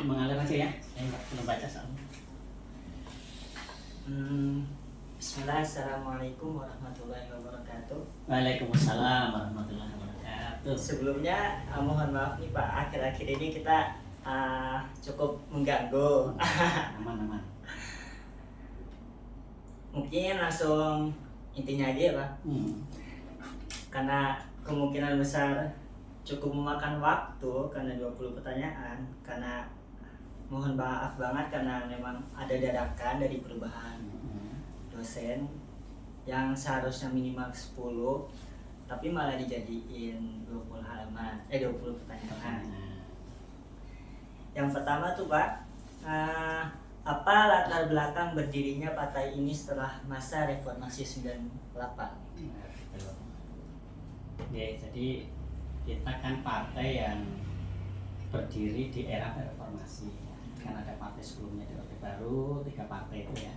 mengalir aja ya, saya nggak belum baca soalnya. Bismillah, Assalamualaikum warahmatullahi wabarakatuh. Waalaikumsalam warahmatullahi wabarakatuh. Sebelumnya mohon maaf nih Pak, akhir-akhir ini kita cukup mengganggu. Aman. Mungkin langsung intinya aja ya Pak. Karena kemungkinan besar cukup memakan waktu karena 20 pertanyaan. Karena mohon maaf banget karena memang ada dadakan dari perubahan dosen yang seharusnya minimal 10 tapi malah dijadiin 20 pertanyaan. Yang pertama tuh Pak, apa latar belakang berdirinya partai ini setelah masa reformasi 98? Ya, jadi kita kan partai yang berdiri di era reformasi. Kan ada partai sebelumnya di Orde Baru, 3 partai itu ya.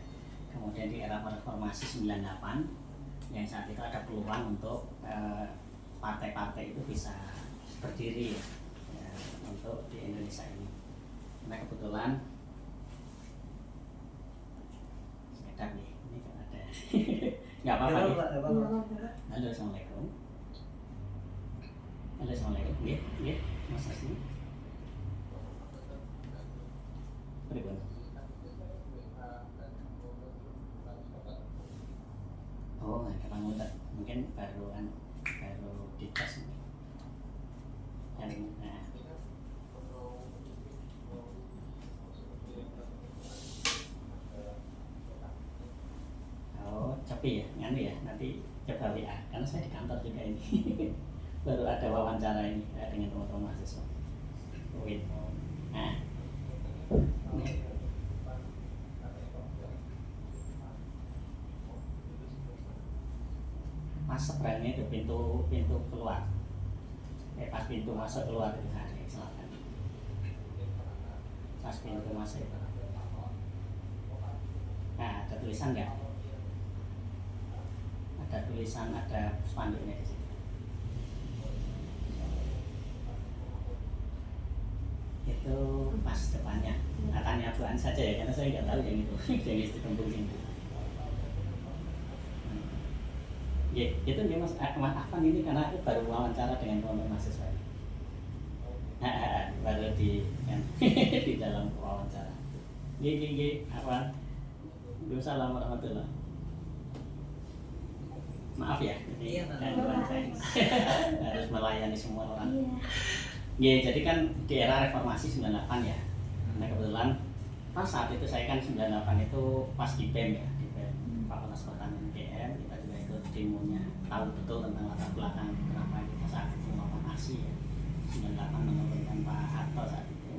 Kemudian di era reformasi 98 yang saat itu ada peluang untuk partai-partai itu bisa berdiri ya, untuk di Indonesia ini. Nah kebetulan sedang nih, ini kan ada nggak apa-apa ya. Halo, assalamualaikum. Halo, assalamualaikum. Iya, Mas Asni. Berikut. Oh, ada panggilan. Mungkin baru dites nih. Nah. Oh, tapi ya, nganu ya, nanti coba WA. Karena saya di kantor juga ini. Baru ada wawancara ini dengan teman-teman mahasiswa. Wait. Nah. Ini. Pas seberangnya itu pintu keluar. Pas pintu masuk keluar itu nah, silakan. Pas pintu masuk itu. Nah, ada tulisan nggak? Ada tulisan, ada spanduknya di situ. Itu pas depannya. Tanya Tuhan saja ya, karena saya nggak tahu yang itu. Yang itu tembung itu. Ya, itu nih Mas Afan ini karena aku baru wawancara dengan teman-teman mahasiswa. Baru di di dalam wawancara. Gini, Afan. Assalamualaikum warahmatullahi. Maaf ya, Iya, harus melayani semua orang. Ya, jadi kan di era reformasi 98 ya. Nah kebetulan pas saat itu saya kan 98 itu pas di BEM ya, di BEM Fakultas Pertanian UGM. Kita juga ikut demonya, tahu betul tentang latar belakang kenapa kita saat itu melakukan aksi ya. 98 menurunkan Pak Harto saat itu.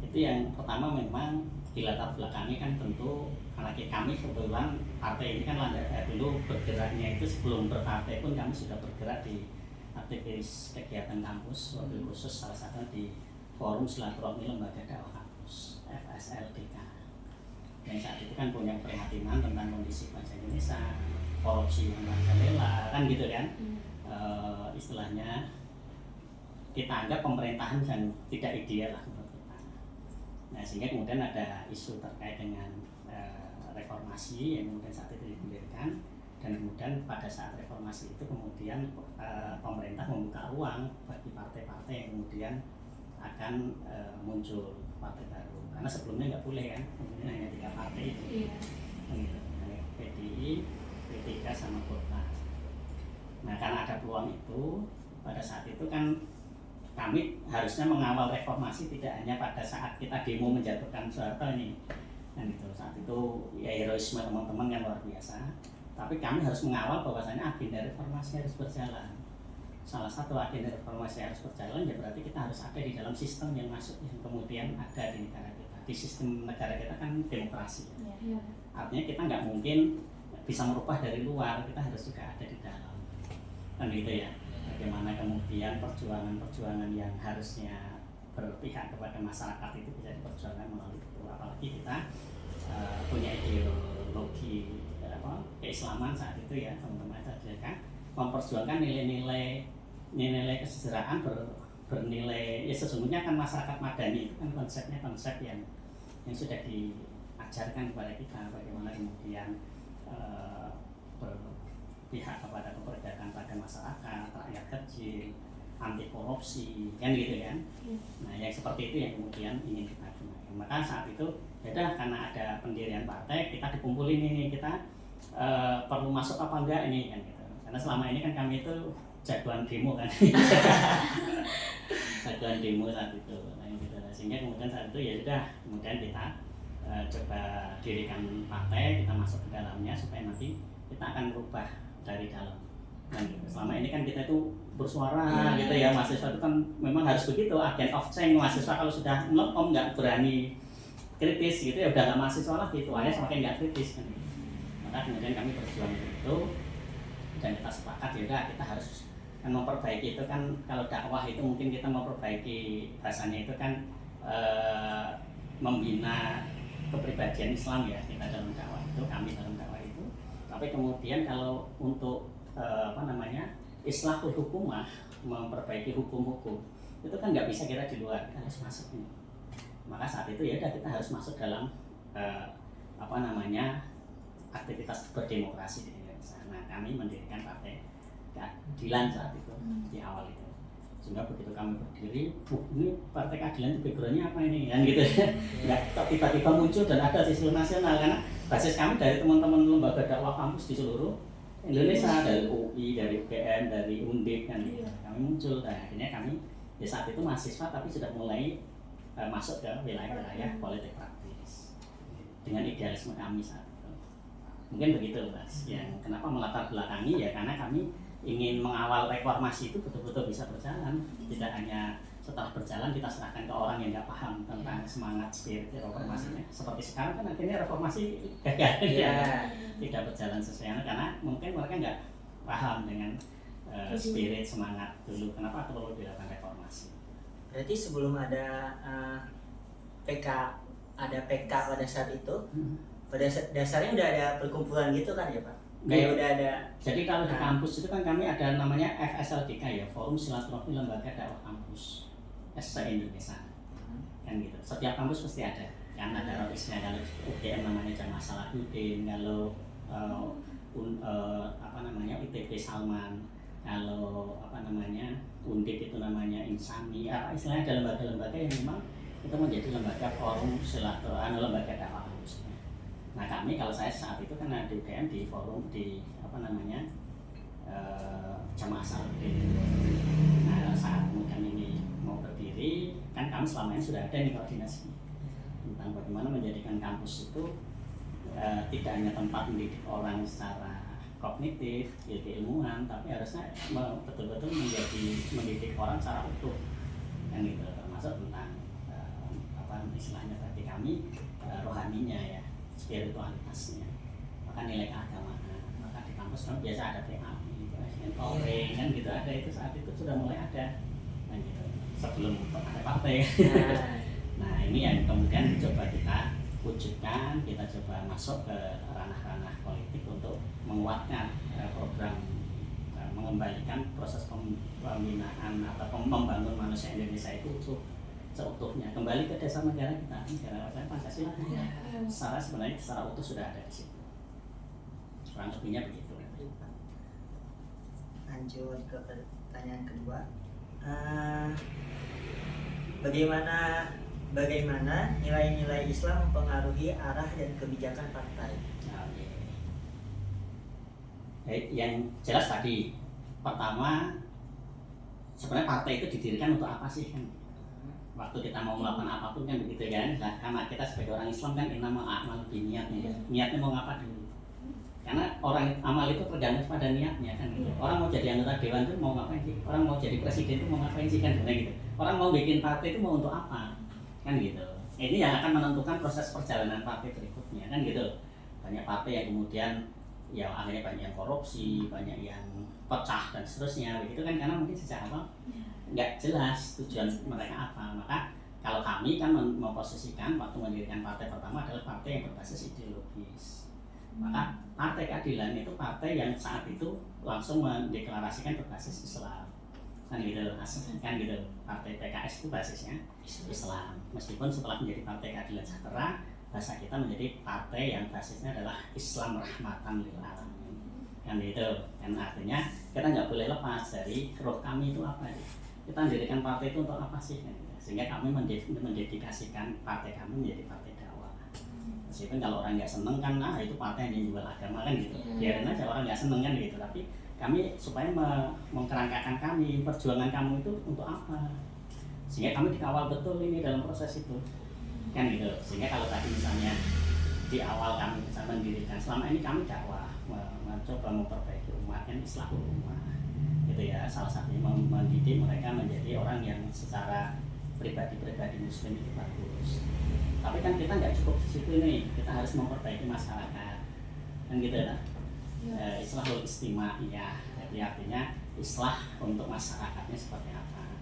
Itu yang pertama memang di latar belakangnya kan tentu karena kami kebetulan partai ini kan dulu bergeraknya itu sebelum berpartai pun kami sudah bergerak di aktivis kegiatan kampus, wakil khusus salah satu di Forum Silaturahmi Lembaga Dakwah Kampus FSLDK. Yang saat itu kan punya keprihatinan tentang kondisi bangsa Indonesia, korupsi yang merajalela kan gitu kan. Istilahnya kita anggap pemerintahan dan tidak ideal lah menurut kita. Nah sehingga kemudian ada isu terkait dengan reformasi yang kemudian saat itu digulirkan. Dan kemudian pada saat reformasi itu kemudian pemerintah membuka ruang bagi partai-partai yang kemudian akan muncul partai baru karena sebelumnya nggak boleh kan, kemudian hanya 3 partai itu, gitu. PDI, P3 sama Golkar. Nah karena ada peluang itu pada saat itu kan kami harusnya mengawal reformasi tidak hanya pada saat kita demo menjatuhkan Soeharto ini, dan itu saat itu ya heroisme teman-teman yang luar biasa. Tapi kami harus mengawal bahwasanya agenda reformasi harus berjalan. Salah satu agenda reformasi harus berjalan ya berarti kita harus ada di dalam sistem yang masuk yang kemudian ada di negara kita. Di sistem negara kita kan demokrasi. Ya. Artinya kita nggak mungkin bisa merubah dari luar, kita harus juga ada di dalam. Kan gitu ya. Bagaimana kemudian perjuangan-perjuangan yang harusnya berpihak kepada masyarakat itu bisa diperjuangkan melalui itu. Apalagi kita punya ideologi keislaman saat itu ya teman-teman, kan memperjuangkan nilai-nilai kesejahteraan bernilai, ya sesungguhnya kan masyarakat madani itu kan konsepnya konsep yang sudah diajarkan kepada kita bagaimana kemudian berpihak kepada keperdataan pada masyarakat, rakyat kecil, anti korupsi, kan gitu kan. Nah yang seperti itu yang kemudian ingin kita gunakan. Maka saat itu beda karena ada pendirian partai, kita dikumpulin ini, kita perlu masuk apa enggak ini kan gitu. Karena selama ini kan kami itu jagoan demo kan. Jagoan demo saat itu. Nah, gitu. Sehingga kemudian saat itu ya sudah, kemudian kita coba dirikan partai, kita masuk ke dalamnya supaya nanti kita akan berubah dari dalam. Nah, gitu. Selama ini kan kita itu bersuara gitu ya, mahasiswa itu kan memang harus begitu, agent of change. Mahasiswa kalau sudah melekom nggak berani kritis gitu ya udah nggak mahasiswa lagi, tuanya semakin nggak kritis kan. Maka kemudian kami berjuang itu dan kita sepakat ya udah kita harus memperbaiki itu kan. Kalau dakwah itu mungkin kita memperbaiki bahasanya itu kan membina kepribadian Islam ya, kita dalam dakwah itu, kami dalam dakwah itu. Tapi kemudian kalau untuk islahul hukumah, memperbaiki hukum-hukum itu kan nggak bisa kita di luar, kita harus masuk ini. Maka saat itu ya udah kita harus masuk dalam aktivitas berdemokrasi di Indonesia. Nah kami mendirikan partai keadilan saat itu di awal itu. Sehingga begitu kami berdiri, ini partai keadilan itu backgroundnya apa ini kan gitu ya. Nggak tiba-tiba muncul dan ada di seluruh nasional, karena basis kami dari teman-teman lembaga dakwah kampus di seluruh Indonesia, dari UI, dari UGM, dari Undip kan gitu. Kami muncul, dan akhirnya kami ya saat itu mahasiswa tapi sudah mulai masuk ke wilayah-wilayah politik praktis dengan idealisme kami saat itu. Mungkin begitu Mas, yang kenapa melatar belakangi ya karena kami ingin mengawal reformasi itu betul-betul bisa berjalan, tidak hanya setelah berjalan kita serahkan ke orang yang nggak paham tentang semangat spirit reformasinya. Seperti sekarang kan akhirnya reformasi gagal, tidak berjalan sesuai karena mungkin mereka nggak paham dengan spirit semangat dulu kenapa perlu dilakukan reformasi. Berarti sebelum ada PK pada saat itu, pada dasarnya udah ada perkumpulan gitu kan ya Pak? Kayak udah ada. Jadi kalau di kampus itu kan kami ada namanya FSLDK ya, Forum Silaturahmi Lembaga Dakwah Kampus se-Indonesia, kan gitu. Setiap kampus pasti ada, kan ada roisnya. Kalau UGM namanya Jamaah Salahuddin, kalau ITB Salman, kalau Undip itu namanya Insani. Istilahnya ada lembaga-lembaga yang memang itu menjadi lembaga forum silaturahmi lembaga dakwah kampus. Nah kami kalau saya saat itu kan di UGM di forum di Jamaah Salahuddin. Nah saat kemudian ini mau berdiri kan kami selama ini sudah ada nih koordinasi tentang bagaimana menjadikan kampus itu tidak hanya tempat mendidik orang secara kognitif, ilmuwan, tapi harusnya betul-betul mendidik orang secara utuh, yang gitu, termasuk tentang istilahnya berarti kami rohaninya ya, spiritualitasnya, maka nilai keagamaan. Maka di kampus kan biasa ada PAI, mentoring kan gitu, ada itu saat itu sudah mulai ada, kan gitu, sebelum ada partai. Nah ini yang kemudian coba kita wujudkan, kita coba masuk ke ranah-ranah politik untuk menguatkan program mengembalikan proses pembinaan atau membangun manusia Indonesia itu seutuhnya kembali ke dasar negara kita, negara Pancasila. Sebenarnya secara utuh sudah ada di situ. Kurang lebihnya begitu. Lanjut ke pertanyaan kedua. Bagaimana nilai-nilai Islam mempengaruhi arah dan kebijakan partai? Yang jelas tadi, pertama sebenarnya partai itu didirikan untuk apa sih kan? Waktu kita mau melakukan apapun kan begitu kan? Nah, karena kita sebagai orang Islam kan innamal a'malu binniyat, niatnya mau ngapa dulu? Karena orang amal itu tergantung pada niatnya kan gitu. Orang mau jadi anggota dewan itu mau ngapain sih? Orang mau jadi presiden itu mau ngapain sih kan gitu. Orang mau bikin partai itu mau untuk apa? Kan gitu. Ini yang akan menentukan proses perjalanan partai berikutnya kan gitu. Banyak partai yang kemudian ya akhirnya banyak yang korupsi, banyak yang pecah dan seterusnya begitu kan, karena mungkin sejak awal nggak jelas tujuan mereka apa. Maka kalau kami kan memposisikan waktu mendirikan partai pertama adalah partai yang berbasis ideologis. Maka partai keadilan itu partai yang saat itu langsung mendeklarasikan berbasis Islam. kan gitu kan gitu. Partai PKS itu basisnya Islam, meskipun setelah menjadi Partai Keadilan Sejahtera bahasa kita menjadi partai yang basisnya adalah Islam rahmatan lil alamin, kan gitu. Kan artinya kita nggak boleh lepas dari roh kami itu apa sih, kita mendirikan partai itu untuk apa sih, kan gitu. Sehingga kami mendedikasikan partai kami menjadi partai dakwah. Meskipun kalau orang nggak seneng kan, nah itu partai yang jual agama kan gitu, biarin aja orang nggak seneng kan gitu. Tapi kami supaya mengkerangkakan kami, perjuangan kamu itu untuk apa, sehingga kami dikawal betul ini dalam proses itu, kan gitu. Sehingga kalau tadi misalnya di awal kami bisa mendirikan, selama ini kami dakwah mencoba memperbaiki umat, kan islahul ummah gitu ya, salah satunya mendidik mereka menjadi orang yang secara pribadi muslim itu bagus. Tapi kan kita nggak cukup di situ nih, kita harus memperbaiki masyarakat, kan gitu ya. Islahul istimah ya, jadi artinya islah untuk masyarakatnya seperti apa.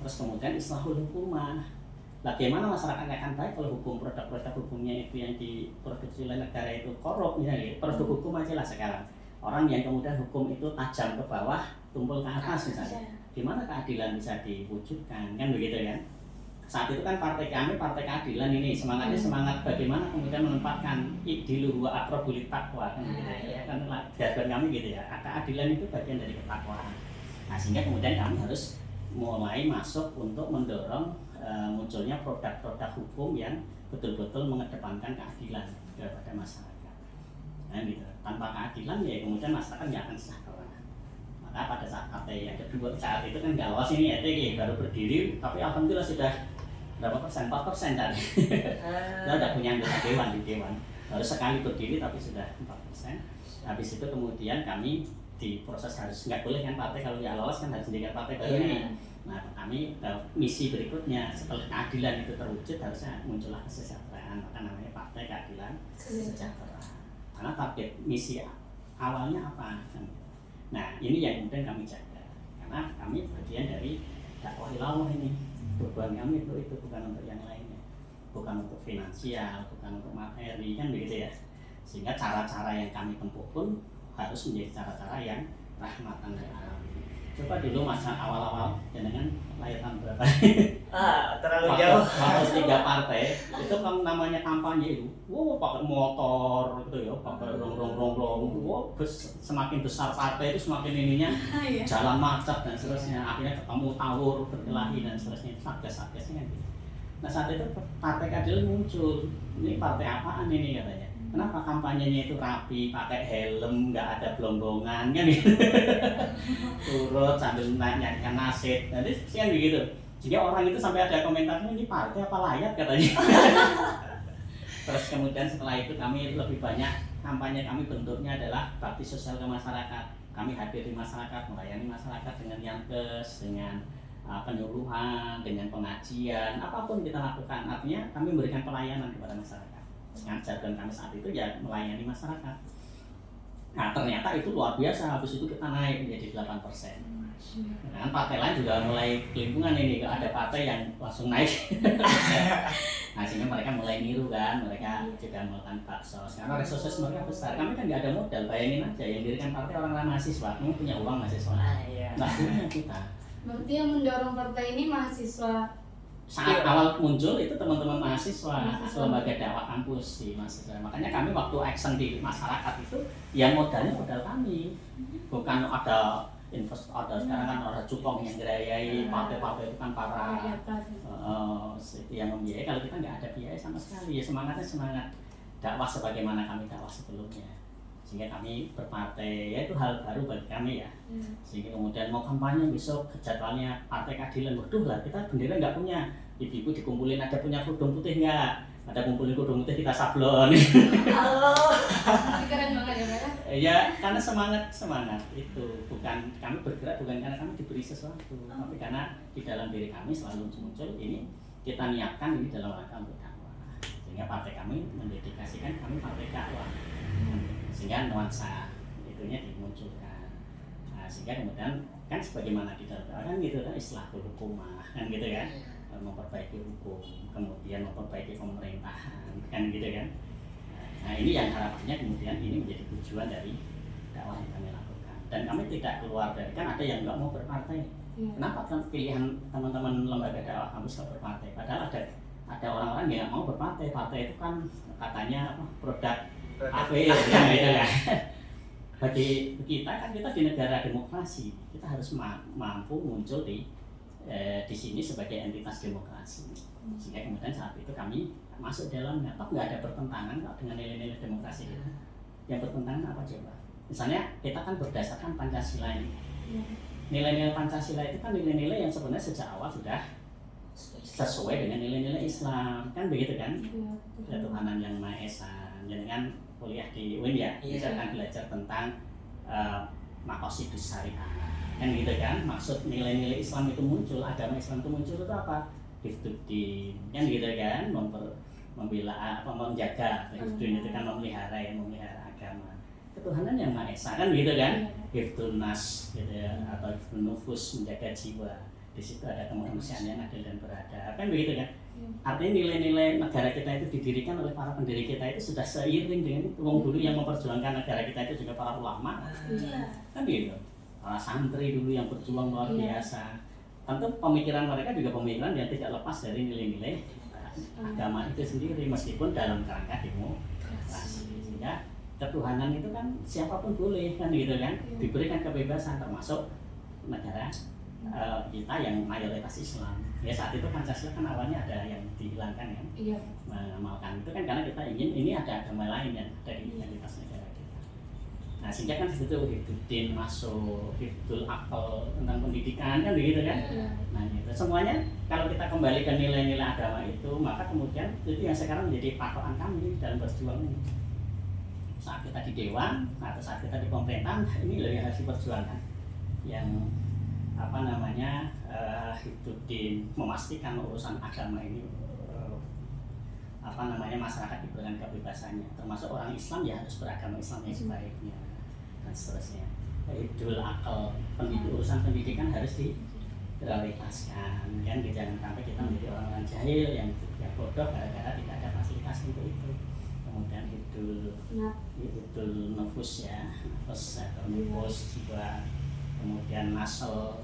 Terus kemudian islahul hukumah, bagaimana masyarakat akan baik kalau produk-produk hukumnya itu yang diproduksi oleh negara itu korup misalnya. Produk hukum aja lah sekarang, orang yang kemudian hukum itu tajam ke bawah tumpul ke atas misalnya, gimana keadilan bisa diwujudkan, kan begitu kan. Saat itu kan partai kami, Partai Keadilan ini semangatnya semangat bagaimana kemudian menempatkan idilu wa aqrabulit taqwa, kan gitu ya. Kan jargon kami gitu ya, keadilan itu bagian dari ketakwaan. Nah, sehingga kemudian kami harus mulai masuk untuk mendorong munculnya produk-produk hukum yang betul-betul mengedepankan keadilan kepada masyarakat. Nah, gitu. Tanpa keadilan ya kemudian masyarakat nggak akan sejahtera. Maka pada saat partai yang kedua saat itu kan nggak lolos ini ya, baru berdiri, tapi alhamdulillah sudah berapa persen? 4% tadi. Kita udah punya anggota dewan di dewan. Baru sekali berdiri tapi sudah 4%. Habis itu kemudian kami di proses harus nggak boleh kan partai kalau nggak lolos kan harus mendirikan partai baru ini. Nah kami misi berikutnya setelah keadilan itu terwujud harusnya muncullah kesejahteraan, maka namanya Partai Keadilan Sejahtera. Karena target misi awalnya apa? Nah ini yang kemudian kami jaga, karena kami bagian dari dakwah ilallah ini. Beban kami itu bukan untuk yang lainnya, bukan untuk finansial, bukan untuk materi, kan begitu ya. Sehingga cara-cara yang kami tempuh pun harus menjadi cara-cara yang rahmatan lil alamin. Coba dulu masa awal-awal dengan lahir tahun berapa? Terlalu jauh. Waktu 3 partai itu kan namanya kampanye itu, pakai motor gitu ya, pakai rong, semakin besar partai itu semakin ininya jalan macet dan seterusnya, akhirnya ketemu tawur berkelahi dan seterusnya, satgas-satgasnya kan gitu. Nah saat itu Partai Keadilan muncul, ini partai apaan ini katanya? Kenapa kampanyenya itu rapi, pakai helm, nggak ada belombongan kan gitu. Turut sambil nyanyikan nasyid, jadi kan begitu. Jadi orang itu sampai ada komentarnya, ini partai apa layat katanya. Terus kemudian setelah itu kami lebih banyak, kampanye kami bentuknya adalah bakti sosial ke masyarakat. Kami hadir di masyarakat, melayani masyarakat dengan yankes, dengan penyuluhan, dengan pengajian, apapun kita lakukan. Artinya kami memberikan pelayanan kepada masyarakat. Dengan jargon kami saat itu ya melayani masyarakat. Nah ternyata itu luar biasa, habis itu kita naik menjadi 8%. Nah, partai lain juga mulai kelimpungan ini, ada partai yang langsung naik. Nah sehingga mereka mulai niru kan, mereka juga melakukan baksos, karena resources mereka besar. Kami kan nggak ada modal, bayangin aja yang dirikan partai orang-orang mahasiswa, kamu punya uang mahasiswa, nggak punya kita. Berarti yang mendorong partai ini mahasiswa. Saat awal muncul itu teman-teman mahasiswa, lembaga dakwah kampus di mahasiswa. Makanya kami waktu action di masyarakat itu, ya modalnya modal kami, bukan ada investor. Ada sekarang kan ada cukong yang gerayai, partai-partai itu kan para yang membiayai. Kalau kita nggak ada biaya sama sekali, ya semangatnya semangat dakwah sebagaimana kami dakwah sebelumnya. Sehingga kami berpartai, ya itu hal baru bagi kami ya. Sehingga kemudian mau kampanye besok jadwalnya Partai Keadilan, waduh lah kita bendera nggak punya, ibu-ibu dikumpulin, ada punya kerudung putih nggak? Ada kumpulin kerudung putih kita sablon. Keren banget ya Pak. Ya karena semangat itu bukan kami bergerak bukan karena kami diberi sesuatu, tapi karena di dalam diri kami selalu muncul ini, kita niatkan ini dalam rangka untuk dakwah. Sehingga partai kami mendedikasikan kami partai dakwah. Sehingga nuansa itunya dimunculkan. Nah, sehingga kemudian kan sebagaimana kita kan gitu kan islahul hukumah kan gitu ya, memperbaiki hukum, kemudian memperbaiki pemerintahan kan gitu kan. Nah ini yang harapannya kemudian ini menjadi tujuan dari dakwah yang kami lakukan. Dan kami tidak keluar dari, kan ada yang nggak mau berpartai, Iya. Kenapa kan pilihan teman-teman lembaga dakwah kampus nggak berpartai? Padahal ada orang-orang yang nggak mau berpartai. Partai itu kan katanya produk kafir, ya, gitu kan. Bagi kita kan kita di negara demokrasi, kita harus mampu muncul di sini sebagai entitas demokrasi. Sehingga kemudian saat itu kami masuk dalamnya. Toh nggak ada pertentangan kok dengan nilai-nilai demokrasi kita. Yang bertentangan apa coba? Misalnya kita kan berdasarkan Pancasila ini. Nilai-nilai Pancasila itu kan nilai-nilai yang sebenarnya sejak awal sudah sesuai dengan nilai-nilai Islam, kan begitu kan? Ketuhanan yang Maha Esa. Jangan kuliah di UIN ya, bisa kan belajar tentang maqasidus syariah, kan gitu kan? Maksud nilai-nilai Islam itu muncul, agama Islam itu muncul itu apa? Hifdzuddin, kan gitu kan? Membela menjaga. Hifdzuddin itu kan memelihara agama. Ketuhanan yang Maha Esa, kan gitu kan? Hifdzun nas gitu ya, atau hifdzun nufus, menjaga jiwa. Di situ ada kemanusiaan yang adil dan beradab, kan begitu kan? Artinya nilai-nilai negara kita itu didirikan oleh para pendiri kita itu sudah seiring dengan wong dulu yang memperjuangkan negara kita itu juga para ulama, kan gitu. Para santri dulu yang berjuang luar biasa. Tentu pemikiran mereka juga pemikiran yang tidak lepas dari nilai-nilai agama itu sendiri, meskipun dalam kerangka demokrasi. Sehingga ketuhanan itu kan siapapun boleh, kan gitu kan, diberikan kebebasan, termasuk negara kita yang mayoritas Islam. Ya saat itu Pancasila kan awalnya ada yang dihilangkan kan, mengamalkan itu kan karena kita ingin ini ada agama lain yang ada di identitas negara kita. Nah sehingga kan situ Hifdzuddin masuk, Hifdzul Aql tentang pendidikan, kan begitu kan. Nah itu semuanya kalau kita kembali ke nilai-nilai agama itu, maka kemudian itu yang sekarang menjadi patokan kami dalam berjuang ini. Saat kita di dewan atau saat kita di pemerintahan, ini loh yang harus diperjuangkan, yang Hifdzuddin memastikan urusan agama ini masyarakat diberikan kebebasannya, termasuk orang Islam ya harus beragama Islam yang sebaiknya dan seterusnya. Hifdzul Aql, urusan pendidikan harus diprioritaskan, kan jangan sampai kita menjadi orang-orang jahil yang bodoh gara-gara tidak ada fasilitas untuk itu. Kemudian hifdzul nufus ya, nufus jiwa. Kemudian nasl,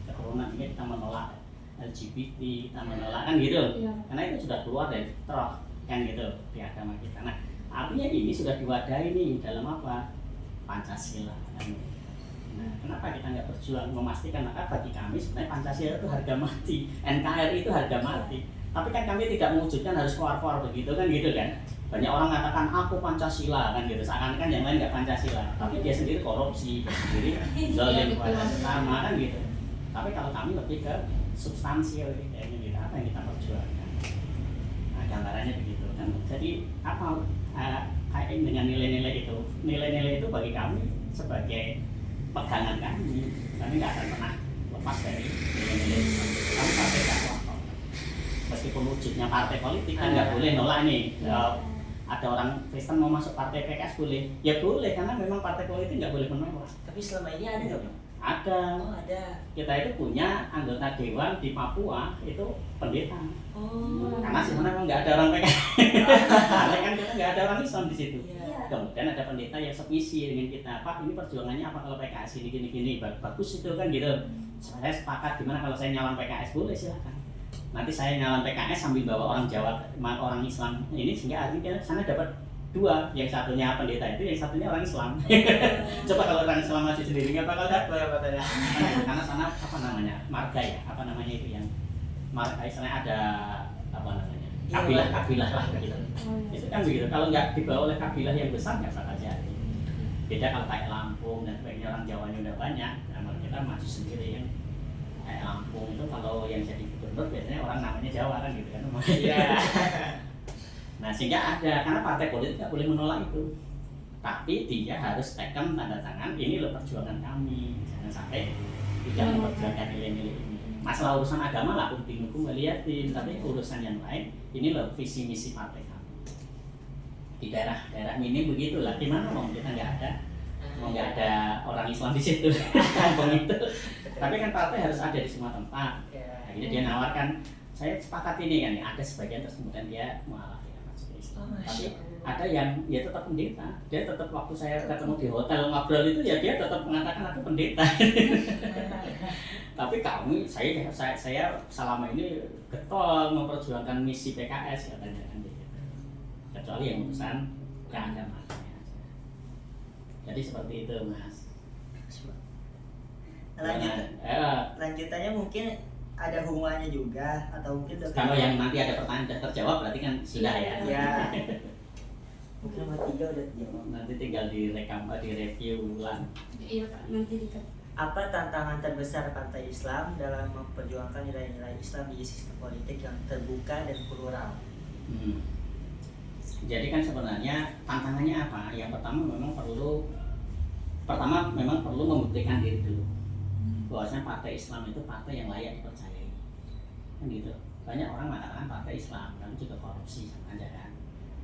keturunan ini kita menolak LGBT, kita menolak kan gitu, karena itu sudah keluar dari fitrah kan gitu di agama kita. Nah artinya ini sudah diwadahi nih dalam apa? Pancasila kan. Nah kenapa kita nggak berjuang memastikan? Maka bagi kami sebenarnya Pancasila itu harga mati, NKRI itu harga mati. Tapi kan kami tidak mewujudkan harus keluar begitu kan gitu kan. Banyak orang mengatakan aku Pancasila kan gitu, seakan-akan yang lain nggak Pancasila, tapi dia sendiri korupsi, dia sendiri zalim pada sesama kan gitu. Tapi kalau kami lebih ke substansial kayaknya gitu, apa yang kita perjuangkan. Nah gambarannya begitu kan. Jadi apa kayak dengan nilai-nilai itu, nilai-nilai itu bagi kami sebagai pegangan kami nggak akan pernah lepas dari nilai-nilai itu. Kami partai dakwah, meskipun wujudnya partai politik kan nggak boleh nolak nih. Ada orang Kristen mau masuk partai PKS boleh, ya boleh karena memang partai politik nggak boleh menolak. Tapi selama ini ada nggak Bang? Ada. Oh ada. Kita itu punya anggota dewan di Papua itu pendeta. Karena sebenarnya nggak ada orang PKS. Karena kan kita nggak ada orang Islam di situ. Kemudian ada pendeta yang sevisi dengan kita, Pak ini perjuangannya apa kalau PKS ini gini bagus itu kan gitu. Saya sepakat, gimana kalau saya nyalon PKS, boleh silakan. Nanti saya nyalon PKS sambil bawa orang Jawa, orang Islam ini, sehingga akhirnya sana dapat dua, yang satunya pendeta itu, yang satunya orang Islam. Coba kalau orang Islam maju sendiri nggak bakal dapat. Karena sana marga ya, itu yang marga, istilahnya ada kabilah lah gitu. Itu kan begitu. Kalau nggak dibawa oleh kabilah yang besar nggak bakal jadi. Beda kalau kayak Lampung dan sebagainya, orang Jawanya udah banyak, nah kita maju sendiri yang kayak Lampung itu kalau yang jadi gubernur biasanya orang namanya Jawa kan gitu kan. Nah sehingga ada, karena partai politik nggak boleh menolak itu, tapi dia harus tekan tanda tangan ini loh perjuangan kami, jangan sampai tidak memperjuangkan nilai-nilai ini. Masalah urusan agama lah hukum liatin, tapi urusan yang lain ini loh visi misi partai kami. Di daerah minim begitulah, gimana mau kita nggak ada orang Islam di situ, kampung itu. Tapi kan partai harus ada di semua tempat. Akhirnya dia nawarkan, saya sepakat ini kan, ada sebagian terus kemudian dia mualaf ya, maksudnya partai Islam. Oh, Tapi Masya Allah. ada yang ya tetap pendeta, dia tetap waktu saya ketemu di hotel ngobrol itu ya dia tetap mengatakan aku pendeta. Tapi saya selama ini getol memperjuangkan misi PKS katanya kan gitu. Kecuali yang urusan keagamaan. Jadi seperti itu Mas. Lanjutannya mungkin ada hubungannya juga atau mungkin kalau yang nanti ada pertanyaan sudah terjawab berarti kan sudah ya. Ya. Mungkin nomor 3 udah dijawab. Nanti tinggal direkam, direview ulang. Iya Pak, nanti dikat. Apa tantangan terbesar Partai Islam dalam memperjuangkan nilai-nilai Islam di sistem politik yang terbuka dan plural? Jadi kan sebenarnya tantangannya apa? Yang pertama memang perlu membuktikan diri dulu bahwasanya partai Islam itu partai yang layak dipercayai. Kan gitu. Banyak orang mengatakan partai Islam, tapi juga korupsi sama aja kan.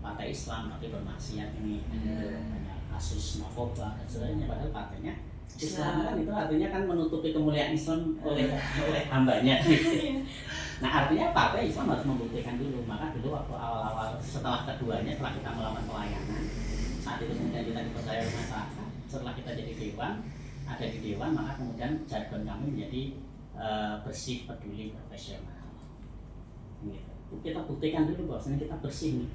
Partai Islam tapi bermaksiat ini, banyak kasus narkoba dan sebagainya. Padahal partainya Islam kan itu artinya kan menutupi kemuliaan Islam oleh hambanya. Nah artinya partai Islam harus membuktikan dulu. Maka dulu waktu awal-awal setelah keduanya, setelah kita melakukan pelayanan, saat itu kemudian kita dipercaya oleh masyarakat. Setelah kita jadi dewan, ada di dewan, maka kemudian jargon kami menjadi bersih, peduli, profesional. Gitu. Kita buktikan dulu bahwasanya kita bersih nih.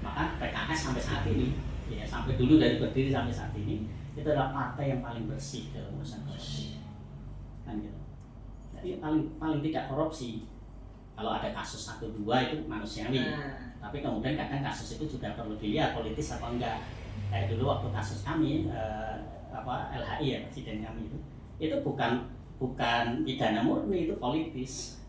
Maka PKS sampai saat ini, ya sampai dulu dari berdiri sampai saat ini, itu adalah partai yang paling bersih dalam urusan korupsi. Kan gitu. Jadi paling tidak korupsi. Kalau ada kasus 1-2 itu manusiawi. Tapi kemudian kadang kasus itu juga perlu dilihat politis apa enggak. Kayak dulu waktu kasus kami LHI ya, presiden kami itu bukan pidana murni, itu politis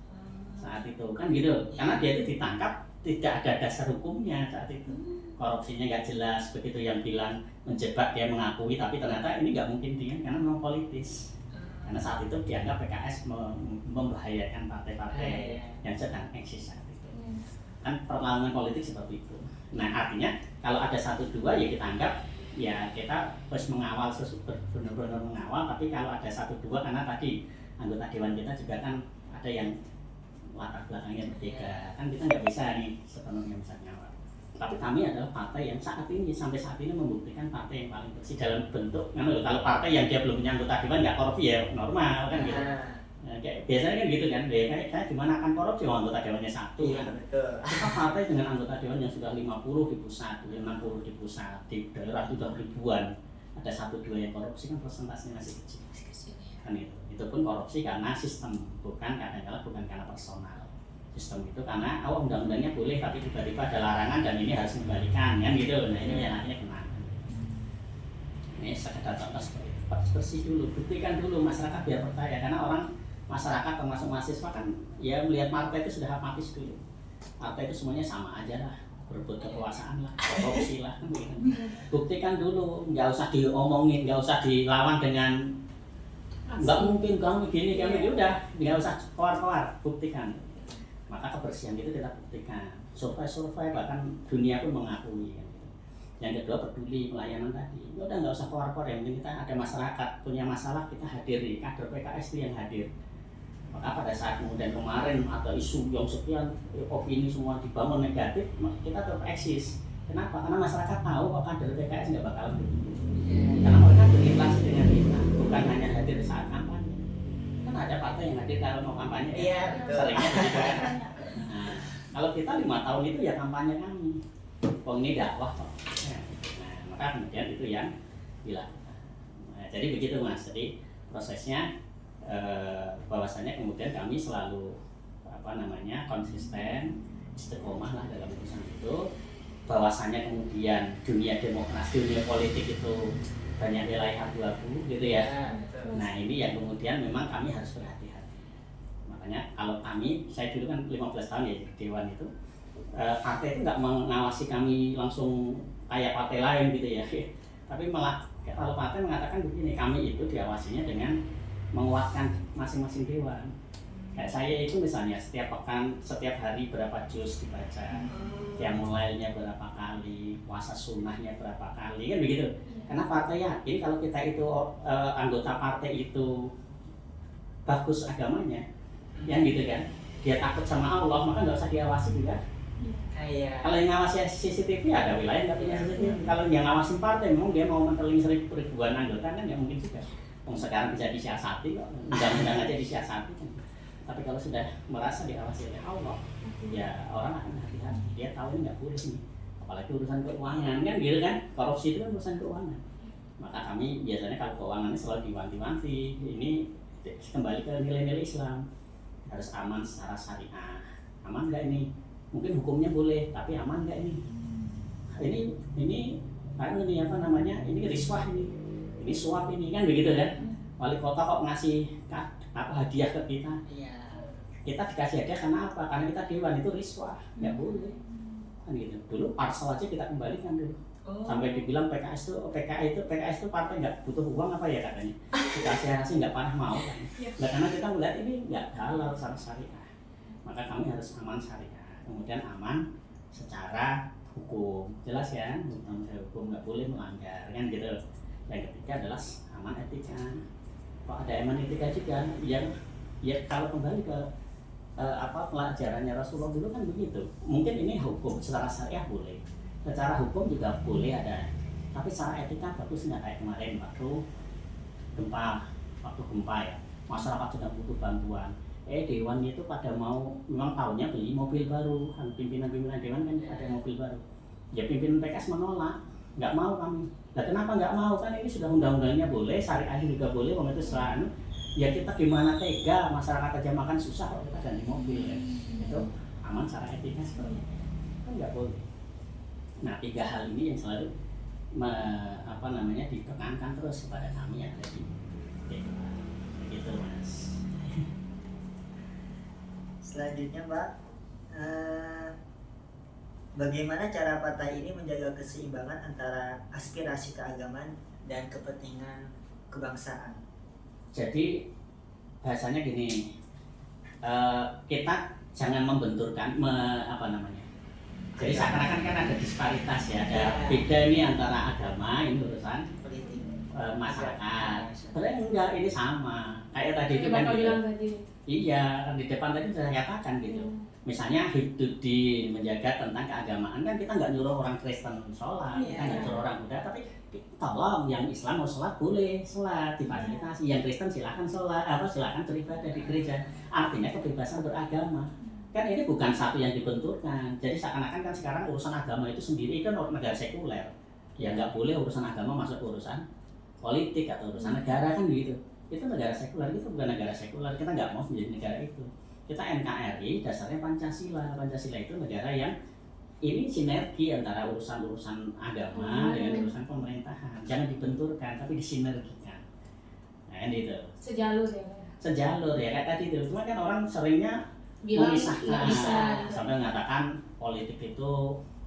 saat itu kan gitu, karena dia itu ditangkap tidak ada dasar hukumnya saat itu, korupsinya nggak jelas, begitu yang bilang menjebak dia mengakui, tapi ternyata ini nggak mungkin dia karena memang politis, karena saat itu dianggap PKS membahayakan partai-partai yang sedang eksis saat itu, kan perlawanan politik seperti itu. Nah artinya kalau ada 1-2 ya kita anggap ya kita harus mengawal, benar-benar mengawal. Tapi kalau ada 1-2 karena tadi anggota dewan kita juga kan ada yang latar belakangnya berbeda, kan kita nggak bisa nih sepenuhnya bisa ngawal. Tapi kami adalah partai yang sampai saat ini membuktikan partai yang paling bersih dalam bentuk, kalau partai yang dia belum punya anggota dewan nggak korupsi ya normal kan gitu. Nah, kayak biasanya kan gitu kan, kayak gimana akan korupsi anggota dewannya 1 Iya, kan. betul. Kita partai dengan anggota dewan yang sudah 50 di pusat, 60 di pusat, di daerah sudah ribuan, ada 1-2 yang korupsi kan persentasenya masih kecil. Kan itu pun korupsi karena sistem, bukan karena personal. Sistem itu karena undang-undangnya boleh tapi tiba-tiba ada larangan dan ini harus mengembalikan kan gitu. Nah ini yang akhirnya kena. Ini sekedar contoh seperti itu. Bersih dulu, buktikan dulu masyarakat biar percaya, karena masyarakat termasuk mahasiswa kan ya melihat partai itu sudah apatis dulu. Partai itu semuanya sama aja lah, berebut kekuasaan lah, korupsi lah kan gitu. Buktikan dulu, nggak usah diomongin, nggak usah dilawan dengan nggak mungkin kamu gini udah, nggak usah keluar, buktikan. Maka kebersihan itu kita buktikan. Survei bahkan dunia pun mengakui kan gitu. Yang kedua peduli pelayanan tadi. Udah nggak usah keluar, yang penting kita ada masyarakat punya masalah kita hadiri, kader PKS itu yang hadir. Maka pada saat kemudian kemarin ada isu yang sekian, opini semua dibangun negatif, kita tetap eksis. Kenapa? Karena masyarakat tahu kok kader PKS nggak bakal begitu. Karena mereka berinteraksi dengan kita, bukan hanya hadir saat kampanye. Kan ada partai yang hadir kalau mau kampanye, Iya, betul. seringnya begitu kan. Nah, kalau kita 5 tahun itu ya kampanye kami. Wong ini dakwah kok. Nah, maka kemudian itu yang dilakukan. Nah, jadi begitu Mas. Jadi prosesnya bahwasanya kemudian kami selalu konsisten, istiqomah lah dalam urusan itu. Bahwasanya kemudian dunia demokrasi, dunia politik itu banyak nilai abu-abu gitu ya. Nah ini yang kemudian memang kami harus berhati-hati. Makanya kalau saya dulu kan 15 tahun ya di dewan itu, partai itu nggak mengawasi kami langsung kayak partai lain gitu ya. Tapi malah kalau partai mengatakan begini, kami itu diawasinya dengan menguatkan masing-masing dewan. Kayak saya itu misalnya setiap pekan, setiap hari berapa juz dibaca, yang mulainya berapa kali, puasa sunnahnya berapa kali, kan begitu. Karena partai yakin kalau kita itu anggota partai itu bagus agamanya, yang gitu kan, dia takut sama Allah, maka nggak usah diawasi juga. Iya. Kalau yang ngawasi CCTV ada wilayah nggak punya CCTV. Kalau yang ngawasin partai memang dia mau menteling ribuan anggota kan ya mungkin juga. Sekarang bisa disiasati kok, undang-undang aja disiasati kan. Tapi kalau sudah merasa diawasi oleh Allah, ya orang akan hati-hati. Dia tahu ini nggak boleh nih, apalagi urusan keuangan kan gitu kan. Korupsi itu kan urusan keuangan. Maka kami biasanya kalau keuangannya selalu diwanti-wanti. Ini kembali ke nilai-nilai Islam, harus aman secara syariah. Aman nggak ini? Mungkin hukumnya boleh, tapi aman nggak ini? Ini apa namanya? Ini riswah ini suap ini kan begitu kan. Wali kota kok ngasih hadiah ke kita? Iya. Kita dikasih hadiah karena apa? Karena kita dewan, itu riswah, nggak boleh kan gitu. Dulu parsel aja kita kembalikan dulu. Sampai dibilang PKS itu partai nggak butuh uang apa ya katanya. Dikasih hasil nggak pernah mau kan. Nah, karena kita melihat ini nggak halal secara syariah, maka kami harus aman syariah, kemudian aman secara hukum, jelas kan, hukum nggak boleh melanggar kan gitu. Yang ketiga adalah aman etika. Kok ada aman etika juga yang ya kalau kembali ke pelajarannya Rasulullah dulu kan begitu. Mungkin ini hukum secara syariah boleh, secara hukum juga boleh ada, tapi secara etika bagus nggak kayak kemarin waktu gempa ya, masyarakat sedang butuh bantuan. Dewan itu pada memang tahunnya beli mobil baru, pimpinan dewan kan ada mobil baru. Ya pimpinan PKS menolak, nggak mau kami. Nah kenapa nggak mau? Kan ini sudah undang-undangnya boleh, syariah juga boleh, itu setelah ya kita gimana tega, masyarakat aja makan susah kalau kita ganti mobil ya. Itu aman secara etika seperti itu kan nggak boleh. Nah 3 hal ini yang selalu ditekankan terus kepada kami yang ada di Dewan. Begitu Mas. Selanjutnya Mbak, bagaimana cara partai ini menjaga keseimbangan antara aspirasi keagamaan dan kepentingan kebangsaan? Jadi bahasanya gini, kita jangan membenturkan jadi seakan-akan kan ada disparitas ya, ada beda ini antara agama, ini urusan Politik. Masyarakat. Sebenarnya enggak, ini sama. Kayak tadi itu kan Bapak gitu. bilang tadi. Iya, di depan tadi sudah saya katakan gitu. Misalnya Hibdudin menjaga tentang keagamaan kan kita nggak nyuruh orang Kristen sholat, kita nggak nyuruh orang Buddha, tapi tolong yang Islam mau sholat boleh sholat, difasilitasi. Yang Kristen silakan sholat, silakan beribadah di gereja. Artinya kebebasan beragama. Kan ini bukan satu yang dibenturkan. Jadi seakan-akan kan sekarang urusan agama itu sendiri kan negara sekuler. Ya nggak boleh urusan agama masuk urusan politik atau urusan negara kan gitu. Itu negara sekuler, itu bukan negara sekuler. Kita nggak mau menjadi negara itu. Kita NKRI dasarnya Pancasila. Pancasila itu negara yang ini sinergi antara urusan-urusan agama dengan urusan pemerintahan. Jangan dibenturkan, tapi disinergikan. Nah itu. Sejalur ya. Sejalur ya kayak tadi itu. Cuma kan orang seringnya Bilang memisahkan nggak bisa. sampai mengatakan politik itu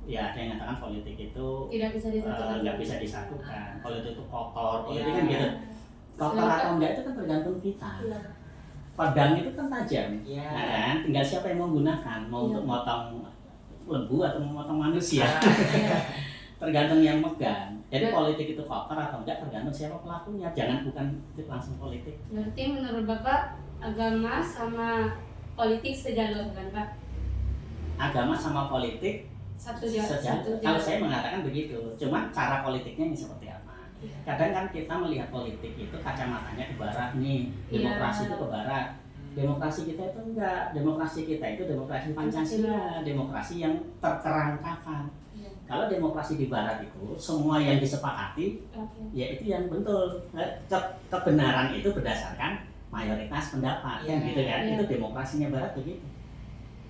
ya, ada yang mengatakan politik itu Tidak bisa disatukan. nggak bisa disatukan. Politik itu kotor, politik kan gitu. Kotor atau enggak itu kan tergantung kita. Pedang itu kan tajam, nah, kan? Tinggal siapa yang mau gunakan, mau untuk motong lembu atau memotong manusia, tergantung yang megang. Jadi politik itu kotor atau enggak tergantung siapa pelakunya, jangan bukan langsung politik. Berarti menurut Bapak agama sama politik sejalur kan Pak? Agama sama politik Satu sejalur. jalur. Kalau saya mengatakan begitu, cuma cara politiknya ini seperti apa? Kadang kan kita melihat politik itu kacamatanya ke barat nih, demokrasi itu ke barat. Demokrasi kita itu enggak, demokrasi kita itu demokrasi Pancasila, demokrasi yang terkerangkakan. Kalau demokrasi di barat itu semua yang disepakati, ya itu yang betul. Kebenaran itu berdasarkan mayoritas pendapat, kan gitu kan? Itu demokrasinya barat begitu.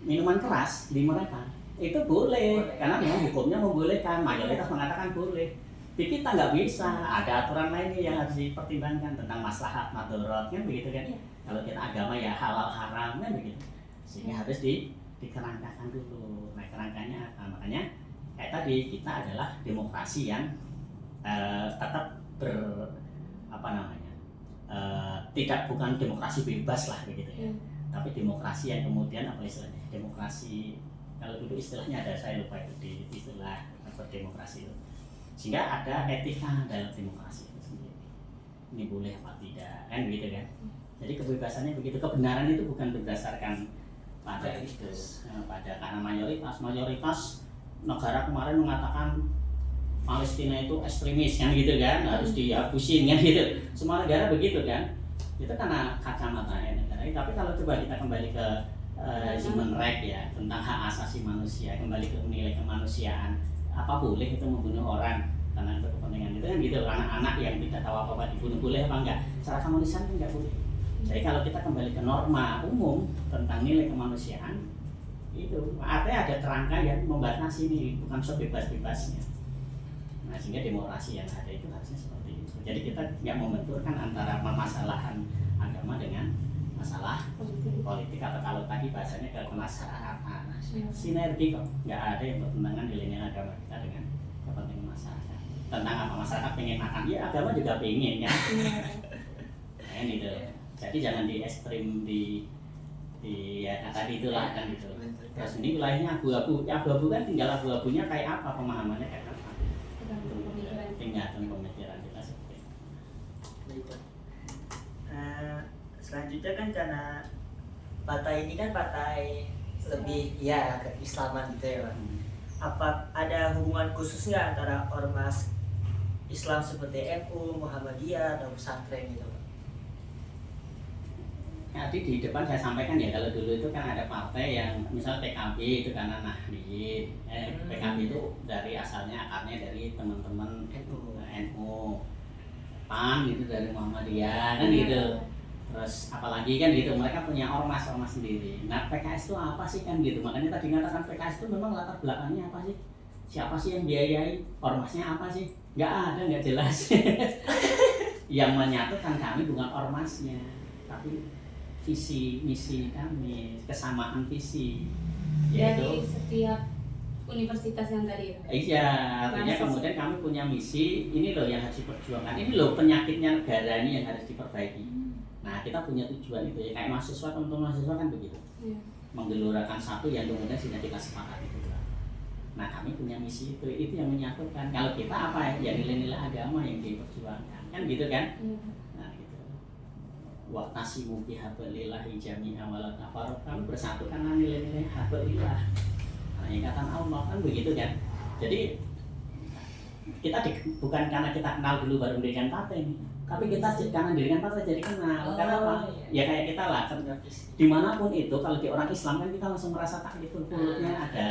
Minuman keras di mereka itu boleh, karena memang hukumnya membolehkan, mayoritas mengatakan boleh. Di kita nggak bisa, ada aturan lainnya yang harus dipertimbangkan tentang maslahat madorot kan begitu kan. Kalau kita agama ya halal haram kan begitu, sehingga harus dikerangkakan dulu. Nah kerangkanya apa? Makanya kayak tadi kita adalah demokrasi yang tetap tidak, bukan demokrasi bebas lah begitu ya, tapi demokrasi yang kemudian apa istilahnya, demokrasi kalau dulu istilahnya ada, saya lupa itu di istilah demokrasi itu, sehingga ada etika dalam demokrasi itu sendiri, ini boleh apa tidak kan begitu kan. Jadi kebebasannya begitu, kebenaran itu bukan berdasarkan pada itu, pada karena mayoritas negara kemarin mengatakan Palestina itu ekstremis kan gitu kan, harus dihapusin kan gitu. Semua negara begitu kan. Itu karena kacamata negara. Tapi kalau coba kita kembali ke human right ya, tentang hak asasi manusia, kembali ke nilai kemanusiaan, apa boleh itu membunuh orang karena itu kepentingan itu kan gitu. Anak-anak yang tidak tahu apa-apa dibunuh boleh apa enggak? Secara kemanusiaan kan enggak boleh. Jadi kalau kita kembali ke norma umum tentang nilai kemanusiaan, itu artinya ada kerangka yang membatasi ini, bukan sebebas-bebasnya. Nah, sehingga demokrasi yang ada itu harusnya seperti itu. Jadi kita nggak membenturkan antara permasalahan agama dengan masalah politik atau kalau tadi bahasanya ke kemasyarakatan. Sinergi kok, nggak ada yang bertentangan nilai agama kita dengan kepentingan masyarakat. Tentang apa masyarakat pengen makan, ya agama juga pengen ya. Nah, gitu. Jadi jangan di ekstrim di ya tadi itulah kan gitu. Terus ini wilayahnya abu-abu, ya abu-abu kan tinggal abu-abunya kayak apa, pemahamannya kayak apa. Tinggal pemikiran kita seperti itu. Selanjutnya kan karena partai ini kan partai lebih ya keislaman gitu ya Pak. Apa ada hubungan khusus nggak antara ormas Islam seperti NU, Muhammadiyah, atau pesantren gitu Pak? Tadi di depan saya sampaikan ya, kalau dulu itu kan ada partai yang misal PKB itu karena Nahdien, PKB itu dari asalnya akarnya dari teman-teman NU, PAN itu dari Muhammadiyah kan gitu. Terus apalagi kan gitu, mereka punya ormas sendiri. Nah PKS itu apa sih kan gitu, makanya tadi ngatakan PKS itu memang latar belakangnya apa sih? Siapa sih yang biayai? Ormasnya apa sih? Nggak ada, nggak jelas. Yang menyatukan kami bukan ormasnya, tapi visi misi kami, kesamaan visi dari yaitu setiap universitas yang tadi. iya, artinya kemudian kami punya misi, ini loh yang harus diperjuangkan, ini loh penyakitnya negara ini yang harus diperbaiki. Nah kita punya tujuan itu ya, kayak mahasiswa, teman-teman mahasiswa kan begitu, menggelurakan satu yang kemudian sudah kita sepakati juga. Nah kami punya misi itu yang menyatukan. Kalau kita apa ya, nilai-nilai agama yang diperjuangkan kan gitu kan. Waqtasimu bihablillahi jami'an wa la tafarraqu, kami bersatu karena nilai-nilai hablillah, ikatan Allah kan begitu kan. Jadi kita bukan karena kita kenal dulu baru mendirikan partai ini, tapi kita karena mendirikan partai jadi kenal. Karena apa? Ya kayak kita lah kan, dimanapun itu kalau di orang Islam kan kita langsung merasa takliful qulubnya ada.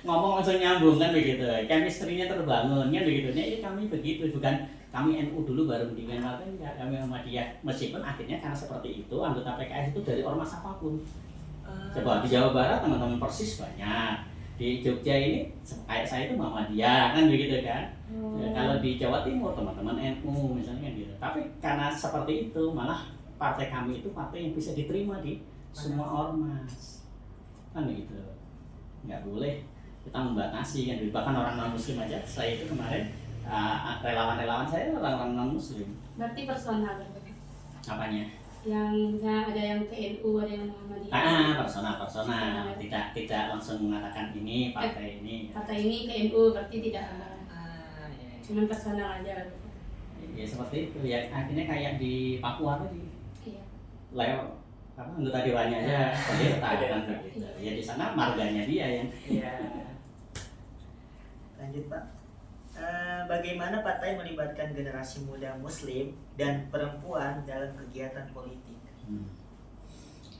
Ngomong langsung nyambung kan begitu, chemistry-nya terbangun kan begitu. Ini kami begitu, bukan kami NU dulu baru mendirikan partai, enggak, kami Muhammadiyah. Meskipun akhirnya karena seperti itu anggota PKS itu dari ormas apapun. Coba di Jawa Barat teman-teman Persis banyak, di Jogja ini kayak saya itu Muhammadiyah kan begitu kan. Ya, kalau di Jawa Timur teman-teman NU misalnya kan gitu. Tapi karena seperti itu malah partai kami itu partai yang bisa diterima di semua ormas kan begitu. Nggak boleh kita membatasi kan, bahkan orang non muslim aja. Saya itu kemarin relawan-relawan saya orang-orang non muslim. Berarti personal Apanya? yang misalnya ada yang ke NU, ada yang Muhammadiyah. Personal. Tidak langsung mengatakan ini partai ini. Partai ini ke NU berarti tidak cuman personal aja. Ya seperti itu ya, akhirnya kayak di Papua tadi. Iya. Lewat apa anggota dewannya aja pendeta kan begitu. Ya di sana marganya dia yang. Iya. Lanjut Pak. Bagaimana partai melibatkan generasi muda Muslim dan perempuan dalam kegiatan politik?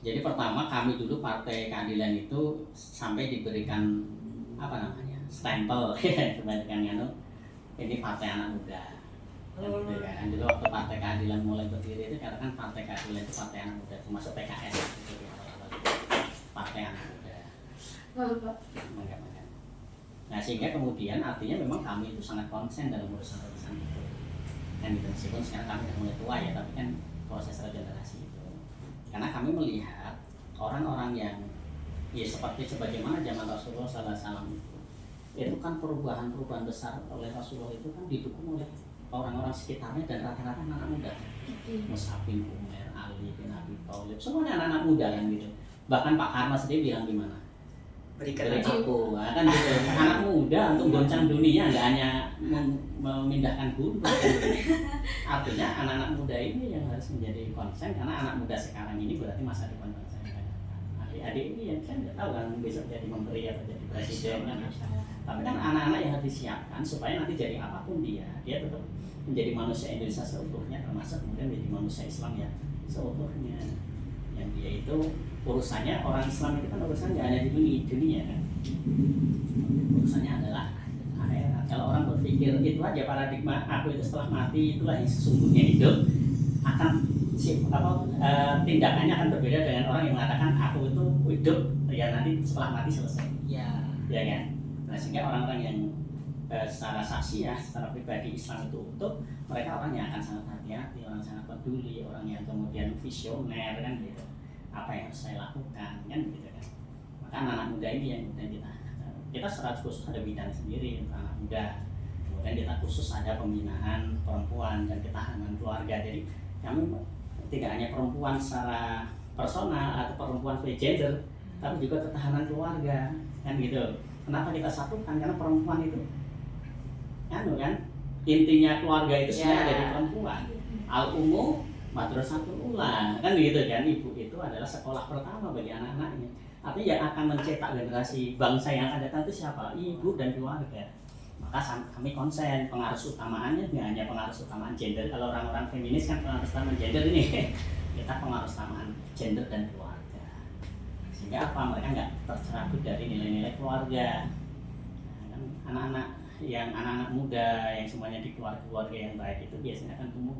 Jadi pertama kami dulu Partai Keadilan itu sampai diberikan apa namanya stempel kebanyakan ini partai anak muda. Gitu kan. Dulu waktu Partai Keadilan mulai berdiri itu katakan Partai Keadilan itu partai anak muda, termasuk PKS itu partai anak muda. Nah sehingga kemudian artinya memang kami itu sangat konsen dalam urusan-urusan itu kan gitu. Meskipun sekarang kami sudah mulai tua ya, tapi kan proses regenerasi itu karena kami melihat orang-orang yang ya seperti sebagaimana zaman Rasulullah SAW itu kan perubahan besar oleh Rasulullah itu kan didukung oleh orang-orang sekitarnya dan rata-rata anak muda. Mus'ab bin Umair, Ali bin Abi Thalib, semuanya anak-anak muda kan gitu. Bahkan Pak Karno sendiri bilang gimana? Berikan aku kan gitu. Anak muda untuk goncang dunia, nggak hanya memindahkan gunung. Artinya anak-anak muda ini yang harus menjadi konsen, karena anak muda sekarang ini berarti masa depan bangsa yang banyak. adik-adik ini yang kan nggak tahu kan besok jadi menteri atau jadi presiden kan. Tapi kan anak-anak yang harus disiapkan supaya nanti jadi apapun dia tetap menjadi manusia Indonesia seutuhnya, termasuk kemudian menjadi manusia Islam ya seutuhnya. Yang dia itu urusannya, orang Islam itu kan urusannya hanya di dunia kan. Urusannya adalah akhirat. Kalau orang berpikir itu aja paradigma aku itu setelah mati itulah yang sesungguhnya hidup, akan tindakannya akan berbeda dengan orang yang mengatakan aku itu hidup ya nanti setelah mati selesai. Ya kan. Nah sehingga orang-orang yang secara saksi ya, secara pribadi Islam itu utuh, mereka orang yang akan sangat hati-hati, orang sangat peduli, orang yang kemudian visioner kan gitu. Apa yang harus saya lakukan kan gitu kan. Maka anak-anak muda ini yang kemudian kita secara khusus ada bidang sendiri untuk anak muda. Kemudian kita khusus ada pembinaan perempuan dan ketahanan keluarga. Jadi kami tidak hanya perempuan secara personal atau perempuan free gender, tapi juga ketahanan keluarga kan gitu. Kenapa kita satukan? Karena perempuan itu kan intinya keluarga itu sebenarnya ada di perempuan. Al-ummu madrasatul ula kan gitu kan. Ibu itu adalah sekolah pertama bagi anak-anaknya. Artinya yang akan mencetak generasi bangsa yang akan datang itu siapa? Ibu dan keluarga. Maka kami konsen pengaruh utamaannya nggak hanya pengaruh utamaan gender. Kalau orang-orang feminis kan pengaruh utamaan gender ini kita pengaruh utamaan gender dan keluarga. Sehingga apa? Mereka nggak tercerabut dari nilai-nilai keluarga. Nah, kan anak-anak muda yang semuanya di keluarga yang baik itu biasanya akan tumbuh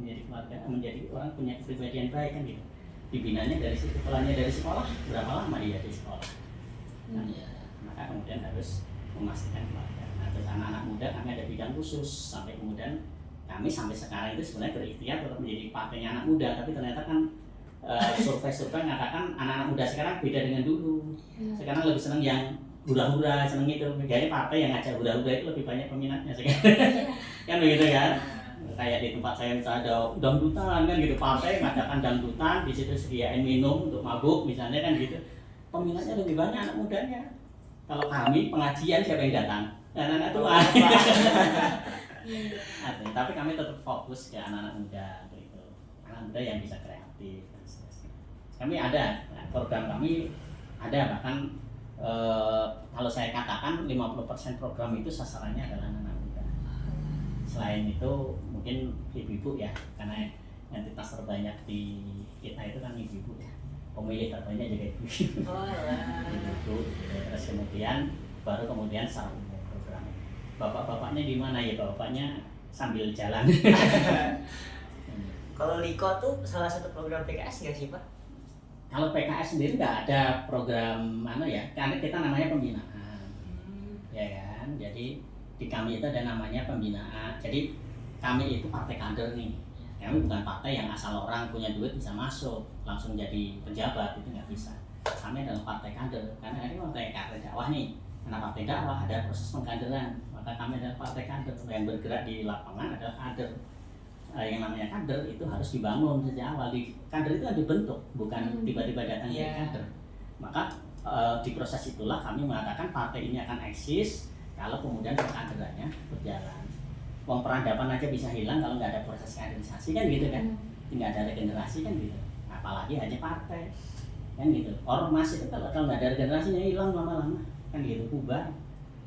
menjadi orang punya kepribadian baik kan gitu. Dibinanya dari sekolahnya dari sekolah, berapa lama dia di sekolah? Nah, maka kemudian harus memastikan keluarga. Nah, terus anak-anak muda kami ada bidang khusus sampai kemudian kami sampai sekarang itu sebenarnya berikhtiar tetap menjadi partainya anak muda, tapi ternyata kan survei-survei mengatakan anak-anak muda sekarang beda dengan dulu. Sekarang lebih senang yang hura-hura, seneng itu. Kayaknya partai yang ngajak hura-hura itu lebih banyak peminatnya sekarang. Kan begitu kan? Kayak di tempat saya misalnya ada dangdutan kan gitu, partai mengadakan dangdutan, di situ sediain minum untuk mabuk misalnya kan gitu. Peminatnya lebih banyak anak mudanya. Kalau kami pengajian siapa yang datang? Anak-anak tua. Tapi kami tetap fokus ke anak-anak muda gitu. Anak muda yang bisa kreatif dan seterusnya. Kami ada program kami ada bahkan kalau saya katakan 50% program itu sasarannya adalah anak muda. Selain itu mungkin ibu-ibu ya, karena entitas terbanyak di kita itu kan ibu-ibu ya. Pemilih terbanyak juga ibu-ibu. Ibu-ibu. Terus kemudian baru kemudian secara umum program. Bapak-bapaknya di mana ya? Bapaknya sambil jalan. Kalau Liko tuh salah satu program PKS nggak sih Pak? Kalau PKS sendiri nggak ada program karena kita namanya pembinaan, ya kan. Jadi di kami itu ada namanya pembinaan. Jadi kami itu partai kader nih. Kami bukan partai yang asal orang punya duit bisa masuk langsung jadi pejabat, itu nggak bisa. Kami adalah partai kader karena ini partai kader dakwah nih. Karena partai dakwah ada proses pengkaderan, maka kami adalah partai kader yang bergerak di lapangan adalah kader. Yang namanya kader itu harus dibangun sejak awal. Kader itu kan dibentuk, bukan tiba-tiba datang dari kader. Maka di proses itulah kami mengatakan partai ini akan eksis kalau kemudian pengkaderannya berjalan. Peradaban aja bisa hilang kalau nggak ada proses kaderisasi kan gitu kan, nggak ada regenerasi kan gitu. Apalagi hanya partai kan gitu. Ormas itu kalau nggak ada regenerasinya hilang lama-lama kan gitu, bubar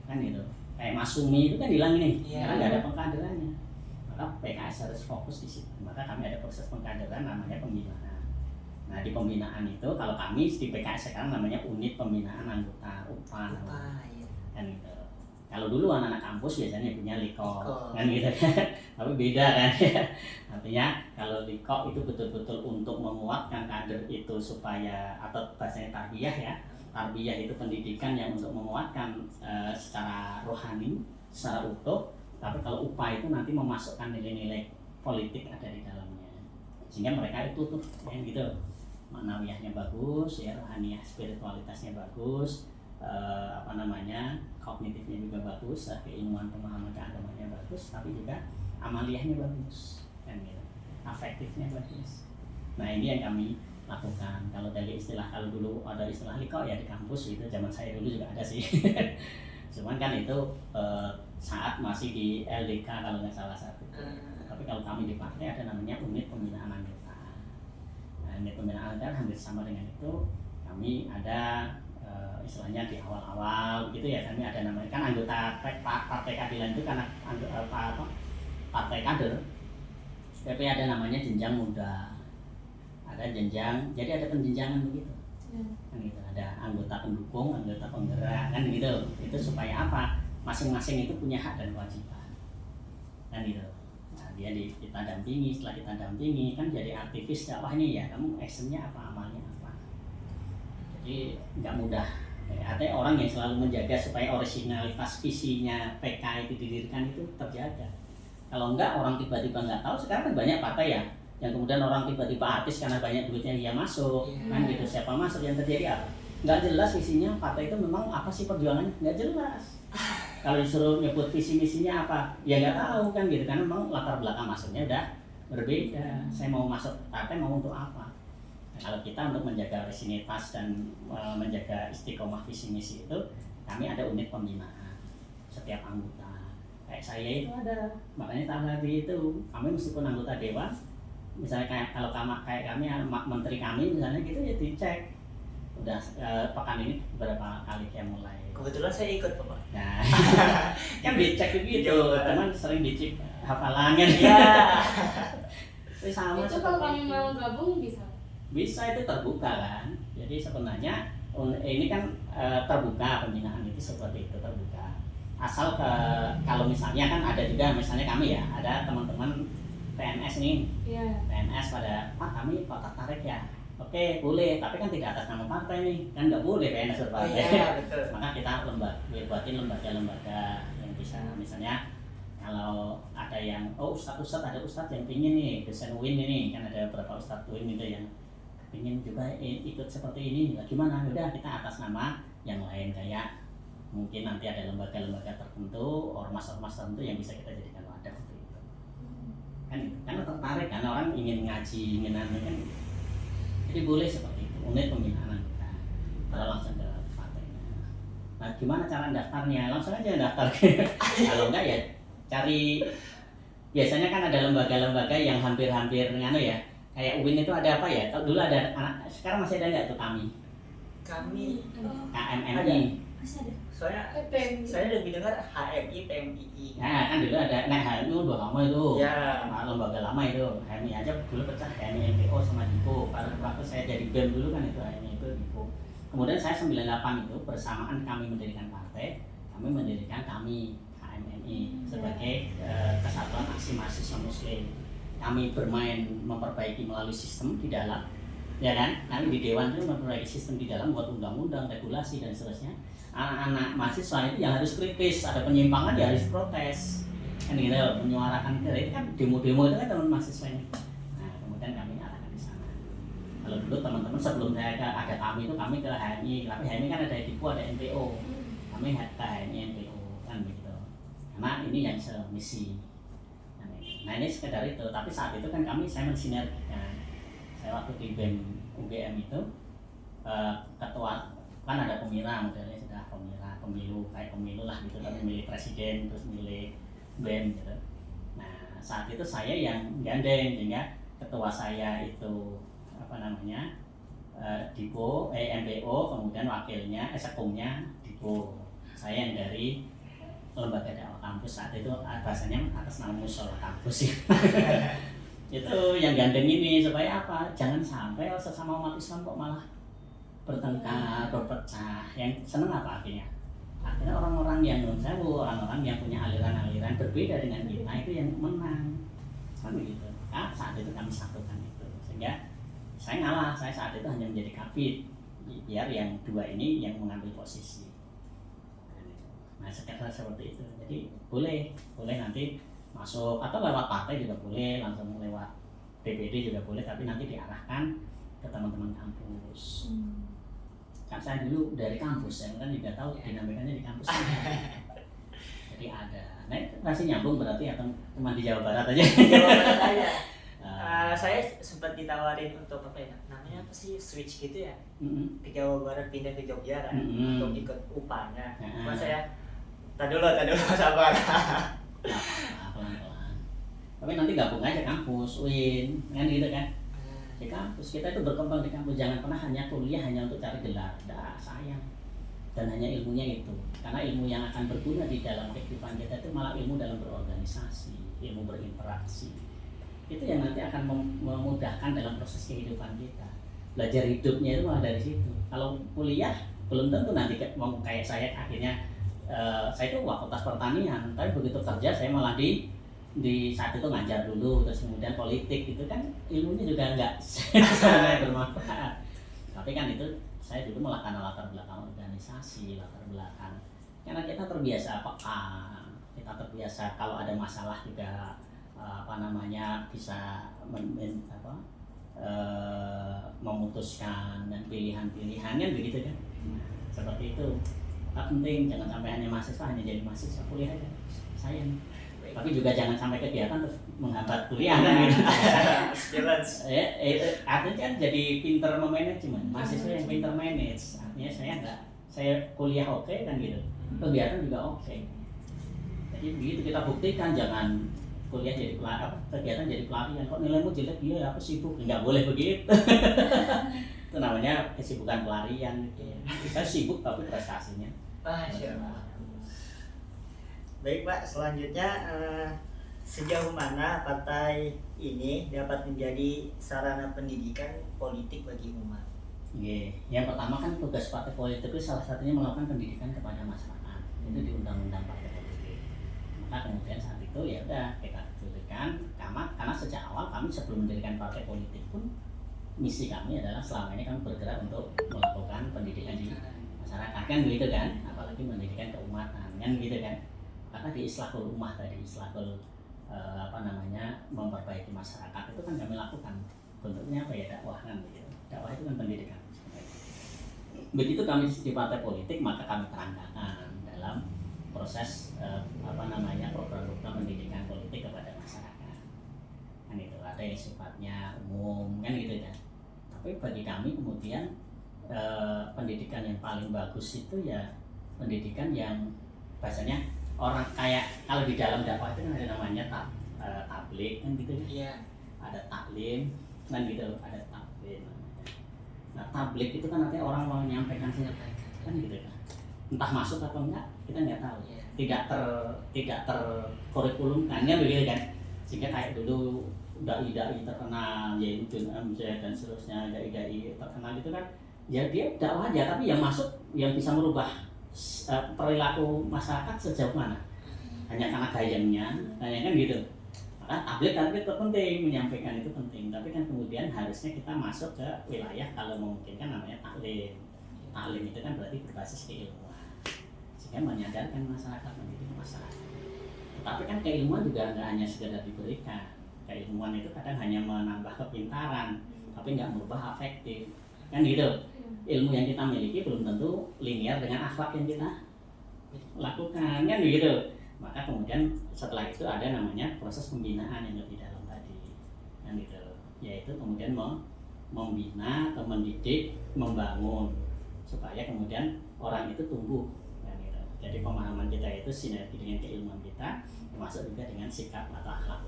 kan gitu. Kayak Masumi itu kan hilang ini karena nggak ada pengkaderannya. Maka PKS harus fokus di situ. Maka kami ada proses pengkaderan namanya pembinaan. Nah di pembinaan itu kalau kami di PKS sekarang namanya unit pembinaan anggota UPA kan gitu. Kalau dulu anak-anak kampus biasanya punya Liko kan gitu tapi beda kan ya. Artinya kalau Liko itu betul-betul untuk menguatkan kader itu supaya, atau bahasanya tarbiyah ya. Tarbiyah itu pendidikan yang untuk menguatkan secara rohani, secara utuh. Tapi kalau UPA itu nanti memasukkan nilai-nilai politik ada di dalamnya, sehingga mereka itu tuh yang gitu maknawiyahnya bagus ya, rohaniyah spiritualitasnya bagus, kognitifnya juga bagus, keilmuan pemahaman keagamannya bagus, tapi juga amaliyahnya bagus kan gitu, afektifnya bagus. Nah ini yang kami lakukan. Kalau dari istilah, kalau dulu ada istilah Liko ya di kampus itu, zaman saya dulu juga ada sih cuman kan itu saat masih di LDK kalau nggak salah satu. Tapi kalau kami di partai ada namanya unit pembinaan anggota. Nah, unit pembinaan anggota hampir sama dengan itu. kami ada istilahnya di awal-awal gitu ya, kami ada namanya kan anggota Partai Keadilan itu karena partai kader, tapi ada namanya jenjang muda, ada jenjang, jadi ada penjenjangan begitu. Kan gitu, ada anggota pendukung, anggota penggerak, kan gitu. Itu supaya apa? Masing-masing itu punya hak dan kewajiban, kan gitu. Nah, kita dampingi, setelah kita dampingi kan jadi aktivis dakwah ini ya, kamu actionnya apa, amalnya apa. Jadi nggak mudah. Artinya orang yang selalu menjaga supaya originalitas visinya PK itu didirikan itu terjaga. Kalau enggak, orang tiba-tiba nggak tahu. Sekarang kan banyak partai ya, yang kemudian orang tiba-tiba artis karena banyak duitnya dia masuk, kan gitu. Siapa masuk, yang terjadi apa? Nggak jelas visinya partai itu memang apa sih perjuangannya, nggak jelas. Kalau disuruh nyebut visi misinya apa, ya nggak tahu kan gitu. Karena memang latar belakang masuknya udah berbeda. Saya mau masuk partai mau untuk apa? Nah, kalau kita untuk menjaga originalitas dan menjaga istiqomah visi misi itu, kami ada unit pembinaan setiap anggota. Kayak saya itu ada, makanya tadi itu kami meskipun anggota dewan, misalnya kayak kalau kayak kami menteri kami misalnya gitu ya dicek udah pekan ini berapa kali yang mulai. Kebetulan saya ikut Bapak. Nah, kan dicek begitu, teman sering dicek hafalannya ya. Sama itu kalau kamu mau gabung bisa? Bisa, itu terbuka kan. Jadi sebenarnya ini kan terbuka, pembinaan itu seperti itu terbuka. Asal kalau misalnya kan ada juga misalnya kami ya, ada teman-teman PNS nih, PNS pada kami tertarik ya, oke boleh, tapi kan tidak atas nama partai nih, kan nggak boleh PNS berpartai. Betul. Maka kita buatin lembaga-lembaga yang bisa, misalnya kalau ada yang ustadz ada ustadz yang pingin nih desain UIN ini, kan ada beberapa ustadz UIN gitu yang pingin juga ikut seperti ini, gimana? Udah kita atas nama yang lain, kayak mungkin nanti ada lembaga-lembaga tertentu, ormas-ormas tertentu yang bisa kita jadikan wadah untuk itu. Kan itu, karena tertarik, karena orang ingin ngaji, ingin kan. Jadi boleh seperti itu, unit pembinaan kita. Kalau langsung ke partainya. Nah, gimana cara daftarnya? Langsung aja daftar. Kalau enggak ya cari, biasanya kan ada lembaga-lembaga yang hampir-hampir ya. Kayak UIN itu ada apa ya? Kalau dulu ada, sekarang masih ada nggak tuh kami KMMI? Masih ada. Soalnya saya lebih dengar HMI, PMII. Nah kan dulu ada, HMI udah lama itu, ya. Lembaga lama itu. HMI aja dulu pecah, HMI MPO sama DIPO. Pada waktu saya jadi BEM dulu kan itu HMI itu DIPO. Kemudian saya 98 itu bersamaan kami mendirikan partai, kami mendirikan HMMI sebagai Kesatuan Aksi Mahasiswa Muslim. Kami bermain memperbaiki melalui sistem di dalam, ya kan? Kami di dewan itu memperbaiki sistem di dalam, buat undang-undang, regulasi dan seterusnya. Anak-anak mahasiswa itu yang harus kritis, ada penyimpangan ya harus protes, kan gitu, menyuarakan itu kan demo-demo itu kan teman mahasiswa ini. Nah kemudian kami arahkan di sana. Kalau dulu teman-teman sebelum saya ada kami itu kami ke HMI, tapi HMI kan ada DIPO, ada NPO, kami ke HMI NPO kan begitu. Karena ini yang semisi. Nah ini sekedar itu, tapi saat itu kan saya mensinergikan. Saya waktu di BEM UGM itu ketua, kan ada pemira, modelnya sudah pemilu kayak pemilu lah gitu, tapi milih presiden terus milih BEM gitu. Nah saat itu saya yang gandeng, sehingga ketua saya itu DIPO, MPO, kemudian wakilnya, sekumnya DIPO. Saya yang dari lembaga dakwah kampus, saat itu bahasanya atas nama musola kampus. Itu yang gandeng ini supaya apa? Jangan sampai sesama umat Islam kok malah bertengkar, berpecah. Yang seneng apa akhirnya? Akhirnya orang-orang yang orang-orang yang punya aliran-aliran berbeda dengan kita itu yang menang. Kan begitu. Nah, saat itu kami satukan itu. Sehingga saya ngalah, saya saat itu hanya menjadi kabid. Biar yang dua ini yang mengambil posisi. Nah sekitar seperti itu, jadi boleh nanti masuk atau lewat partai juga boleh, langsung lewat DPD juga boleh, tapi nanti diarahkan ke teman-teman kampus. Kan saya dulu dari kampus, saya kan juga tahu dinamikanya di kampus. Jadi ada, nah masih nyambung berarti atau cuma di Jawa Barat aja? Jawa Barat aja. Saya sempat ditawarin untuk namanya apa sih, switch gitu ya, ke Jawa Barat pindah ke Jogja kan, untuk ikut UPA-nya. Cuma saya Tadi dulu sabar. Pelan-pelan. Tapi nanti gabung aja kampus, UIN, kan gitu kan? di kampus. Kita itu berkembang di kampus, jangan pernah hanya kuliah hanya untuk cari gelar, dah sayang. Dan hanya ilmunya itu, karena ilmu yang akan berguna di dalam kehidupan kita itu malah ilmu dalam berorganisasi, ilmu berinteraksi. Itu yang nanti akan memudahkan dalam proses kehidupan kita. Belajar hidupnya itu malah dari situ. Kalau kuliah belum tentu nanti mau kayak saya akhirnya saya itu fakultas pertanian, tapi begitu kerja saya malah di saat itu ngajar dulu, terus kemudian politik itu kan ilmunya juga enggak sangat bermanfaat. Tapi kan itu saya dulu malah karena latar belakang organisasi, latar belakang karena kita terbiasa peka, kita terbiasa kalau ada masalah juga bisa memutuskan dan pilihan-pilihannya begitu kan. Seperti itu. Tak penting, jangan sampai hanya mahasiswa hanya jadi mahasiswa, kuliah aja sayang. Tapi juga jangan sampai kegiatan terus menghambat kuliah kan gitu. Artinya kan jadi pinter memanajemen, mahasiswa yang pinter manage. Artinya saya kuliah oke kan gitu, kegiatan juga oke. Jadi begitu kita buktikan, jangan kuliah jadi kegiatan jadi pelarian. Kok nilaimu jelek? Iya aku sibuk, nggak boleh begitu. Itu namanya kesibukan pelarian. Kita sibuk tapi prestasinya. Baik Pak, selanjutnya sejauh mana partai ini dapat menjadi sarana pendidikan politik bagi umat? Yang pertama kan tugas partai politik itu salah satunya melakukan pendidikan kepada masyarakat. Itu di undang-undang partai politik. Maka kemudian saat itu ya udah kita berikan karena sejak awal kami sebelum mendirikan partai politik pun misi kami adalah selama ini kami bergerak untuk melakukan pendidikan di masyarakat kan gitu kan, apalagi pendidikan keumatan kan gitu kan. Karena di islahul ummah tadi, islahul memperbaiki masyarakat itu kan kami lakukan. Bentuknya apa ya, dakwah kan begitu. Dakwah itu kan pendidikan. Begitu kami di partai politik maka kami terangkan dalam proses program-program pendidikan politik kepada masyarakat. Kan itu ada yang sifatnya umum kan gitu kan. Tapi bagi kami kemudian pendidikan yang paling bagus itu ya pendidikan yang bahasanya orang kayak kalau di dalam dakwah itu kan ada namanya tabligh kan gitu ya. Ada taklim kan gitu, ada tabligh. Nah, tabligh itu kan nanti orang mau menyampaikan kan gitu kan. Entah masuk atau enggak, kita nggak tahu. Tidak terkurikulumkan kan begitu kan. Sehingga kayak dulu dai-dai terkenal, Yaitu MZ dan seterusnya, dai-dai terkenal itu kan ya dia dakwah aja, tapi yang masuk yang bisa merubah perilaku masyarakat sejauh mana? Hanya karena gayanya, kan gitu. Maka tabligh itu penting, menyampaikan itu penting. Tapi kan kemudian harusnya kita masuk ke wilayah kalau memungkinkan namanya taklim. Taklim itu kan berarti berbasis keilmuan, sehingga menyadarkan masyarakat, mendidik masyarakat. Tapi kan keilmuan juga nggak hanya sekedar diberikan. Keilmuan itu kadang hanya menambah kepintaran, tapi nggak merubah afektif. Kan gitu. Ilmu yang kita miliki belum tentu linear dengan akhlak yang kita lakukan kan begitu. Maka kemudian setelah itu ada namanya proses pembinaan yang lebih dalam tadi kan gitu, yaitu kemudian membina atau mendidik, membangun supaya kemudian orang itu tumbuh kan gitu. Jadi pemahaman kita itu sinergi dengan keilmuan kita, termasuk juga dengan sikap atau akhlak.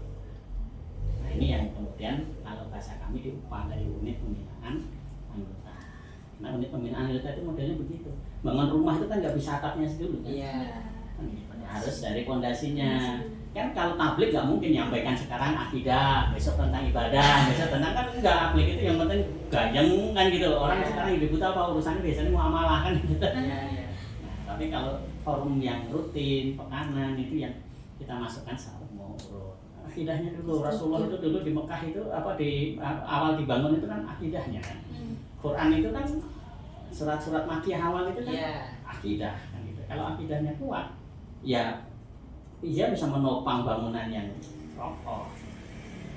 Nah ini yang kemudian kalau bahasa kami diupah dari unit pembinaan anggota. Nah unit pembinaan anggota itu modelnya begitu. Bangun rumah itu kan nggak bisa atapnya dulu kan? Kan gitu. Harus dari fondasinya. Kan kalau tabligh nggak mungkin nyampaikan sekarang akidah, besok tentang ibadah, besok tentang kan enggak. Tabligh itu yang penting gayeng kan gitu. Orang sekarang hidup itu apa urusannya biasanya muamalah kan gitu. Nah, tapi kalau forum yang rutin, pekanan itu yang kita masukkan secara umur. Akidahnya dulu, Rasulullah itu dulu di Mekah itu di awal dibangun itu kan akidahnya kan. Quran itu kan surat-surat Makkiyah awal itu kan akidah kan gitu. Kalau akidahnya kuat, ya dia bisa menopang bangunan yang kokoh.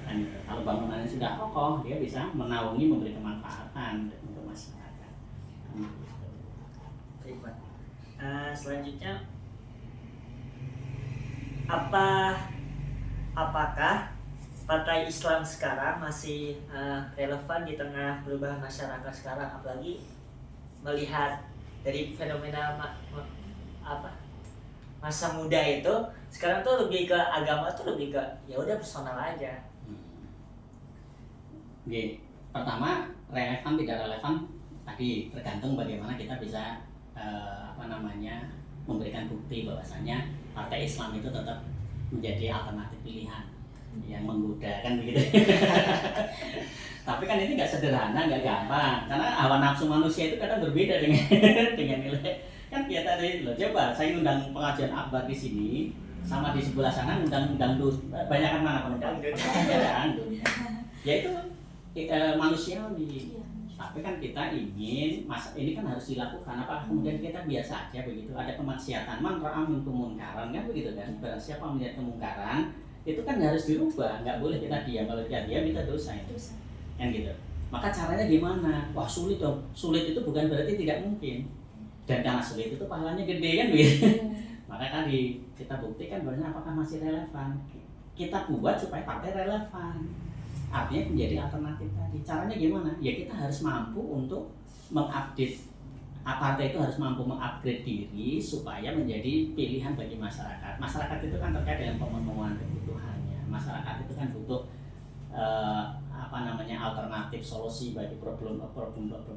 Kan gitu. Kalau bangunannya sudah kokoh, dia bisa menaungi, memberi kemanfaatan untuk masyarakat. Kan gitu. Baik, Pak. Selanjutnya apakah partai Islam sekarang masih relevan di tengah perubahan masyarakat sekarang, apalagi melihat dari fenomena masa muda itu sekarang tuh lebih ke agama tuh lebih ke ya udah personal aja. pertama relevan tidak relevan tadi tergantung bagaimana kita bisa memberikan bukti bahwasanya partai Islam itu tetap menjadi alternatif pilihan yang menggoda kan begitu. Tapi kan ini nggak sederhana, nggak gampang, karena hawa nafsu manusia itu kadang berbeda dengan dengan nilai. Kan kita tadi loh, coba saya undang pengajian akbar di sini sama di sebelah sana undang banyak kan mana penundang? Ya itu manusiawi. Tapi kan kita ingin ini kan harus dilakukan. Apa kemudian kita biasa aja begitu? Ada kemaksiatan, man ra'a minkum munkaran kan begitu kan? Barang siapa melihat kemungkaran itu kan harus dirubah. Nggak boleh kita diam. Kalau kita diam kita dosa itu. Kan gitu. Maka caranya gimana? Wah sulit dong. Sulit itu bukan berarti tidak mungkin. Dan karena sulit itu pahalanya gede kan begitu. Maka tadi kita buktikan bahwa apakah masih relevan. Kita buat supaya partai relevan. Artinya menjadi alternatif tadi. Caranya gimana? Ya kita harus mampu untuk mengupdate. Partai itu harus mampu mengupgrade diri supaya menjadi pilihan bagi masyarakat. Masyarakat itu kan terkait dengan pemenuhan kebutuhannya. Masyarakat itu kan butuh alternatif solusi bagi problem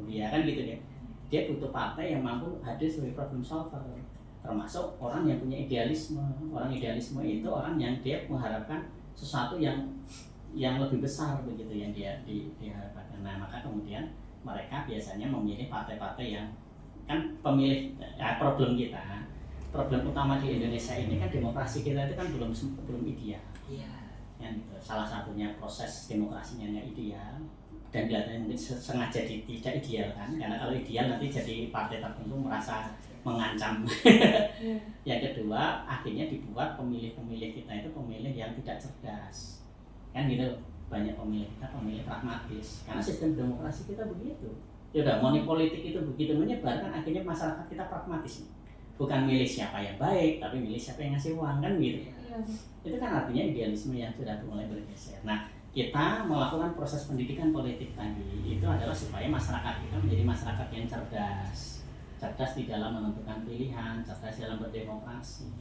dia kan gitu ya. Dia butuh partai yang mampu hadir sebagai problem solver. Termasuk orang yang punya idealisme. Orang idealisme itu orang yang dia mengharapkan sesuatu yang lebih besar begitu yang dia diharapkan. Nah, maka kemudian mereka biasanya memilih partai-partai yang kan pemilih problem utama di Indonesia ini kan demokrasi kita itu kan belum ideal. Iya. Yang gitu. Salah satunya proses demokrasinya nggak ideal dan kelihatannya mungkin sengaja tidak ideal kan, karena kalau ideal nanti jadi partai tertentu merasa mengancam. Yang kedua, akhirnya dibuat pemilih-pemilih kita itu pemilih yang tidak cerdas. Kan gitu, banyak pemilih kita pemilih pragmatis karena sistem demokrasi kita begitu. Ya udah, money politik itu begitu menyebar kan akhirnya masyarakat kita pragmatis, bukan milih siapa yang baik tapi milih siapa yang ngasih uang kan gitu. Itu kan artinya idealisme yang sudah mulai bergeser. Nah, kita melakukan proses pendidikan politik tadi itu adalah supaya masyarakat kita menjadi masyarakat yang cerdas di dalam menentukan pilihan, cerdas dalam berdemokrasi.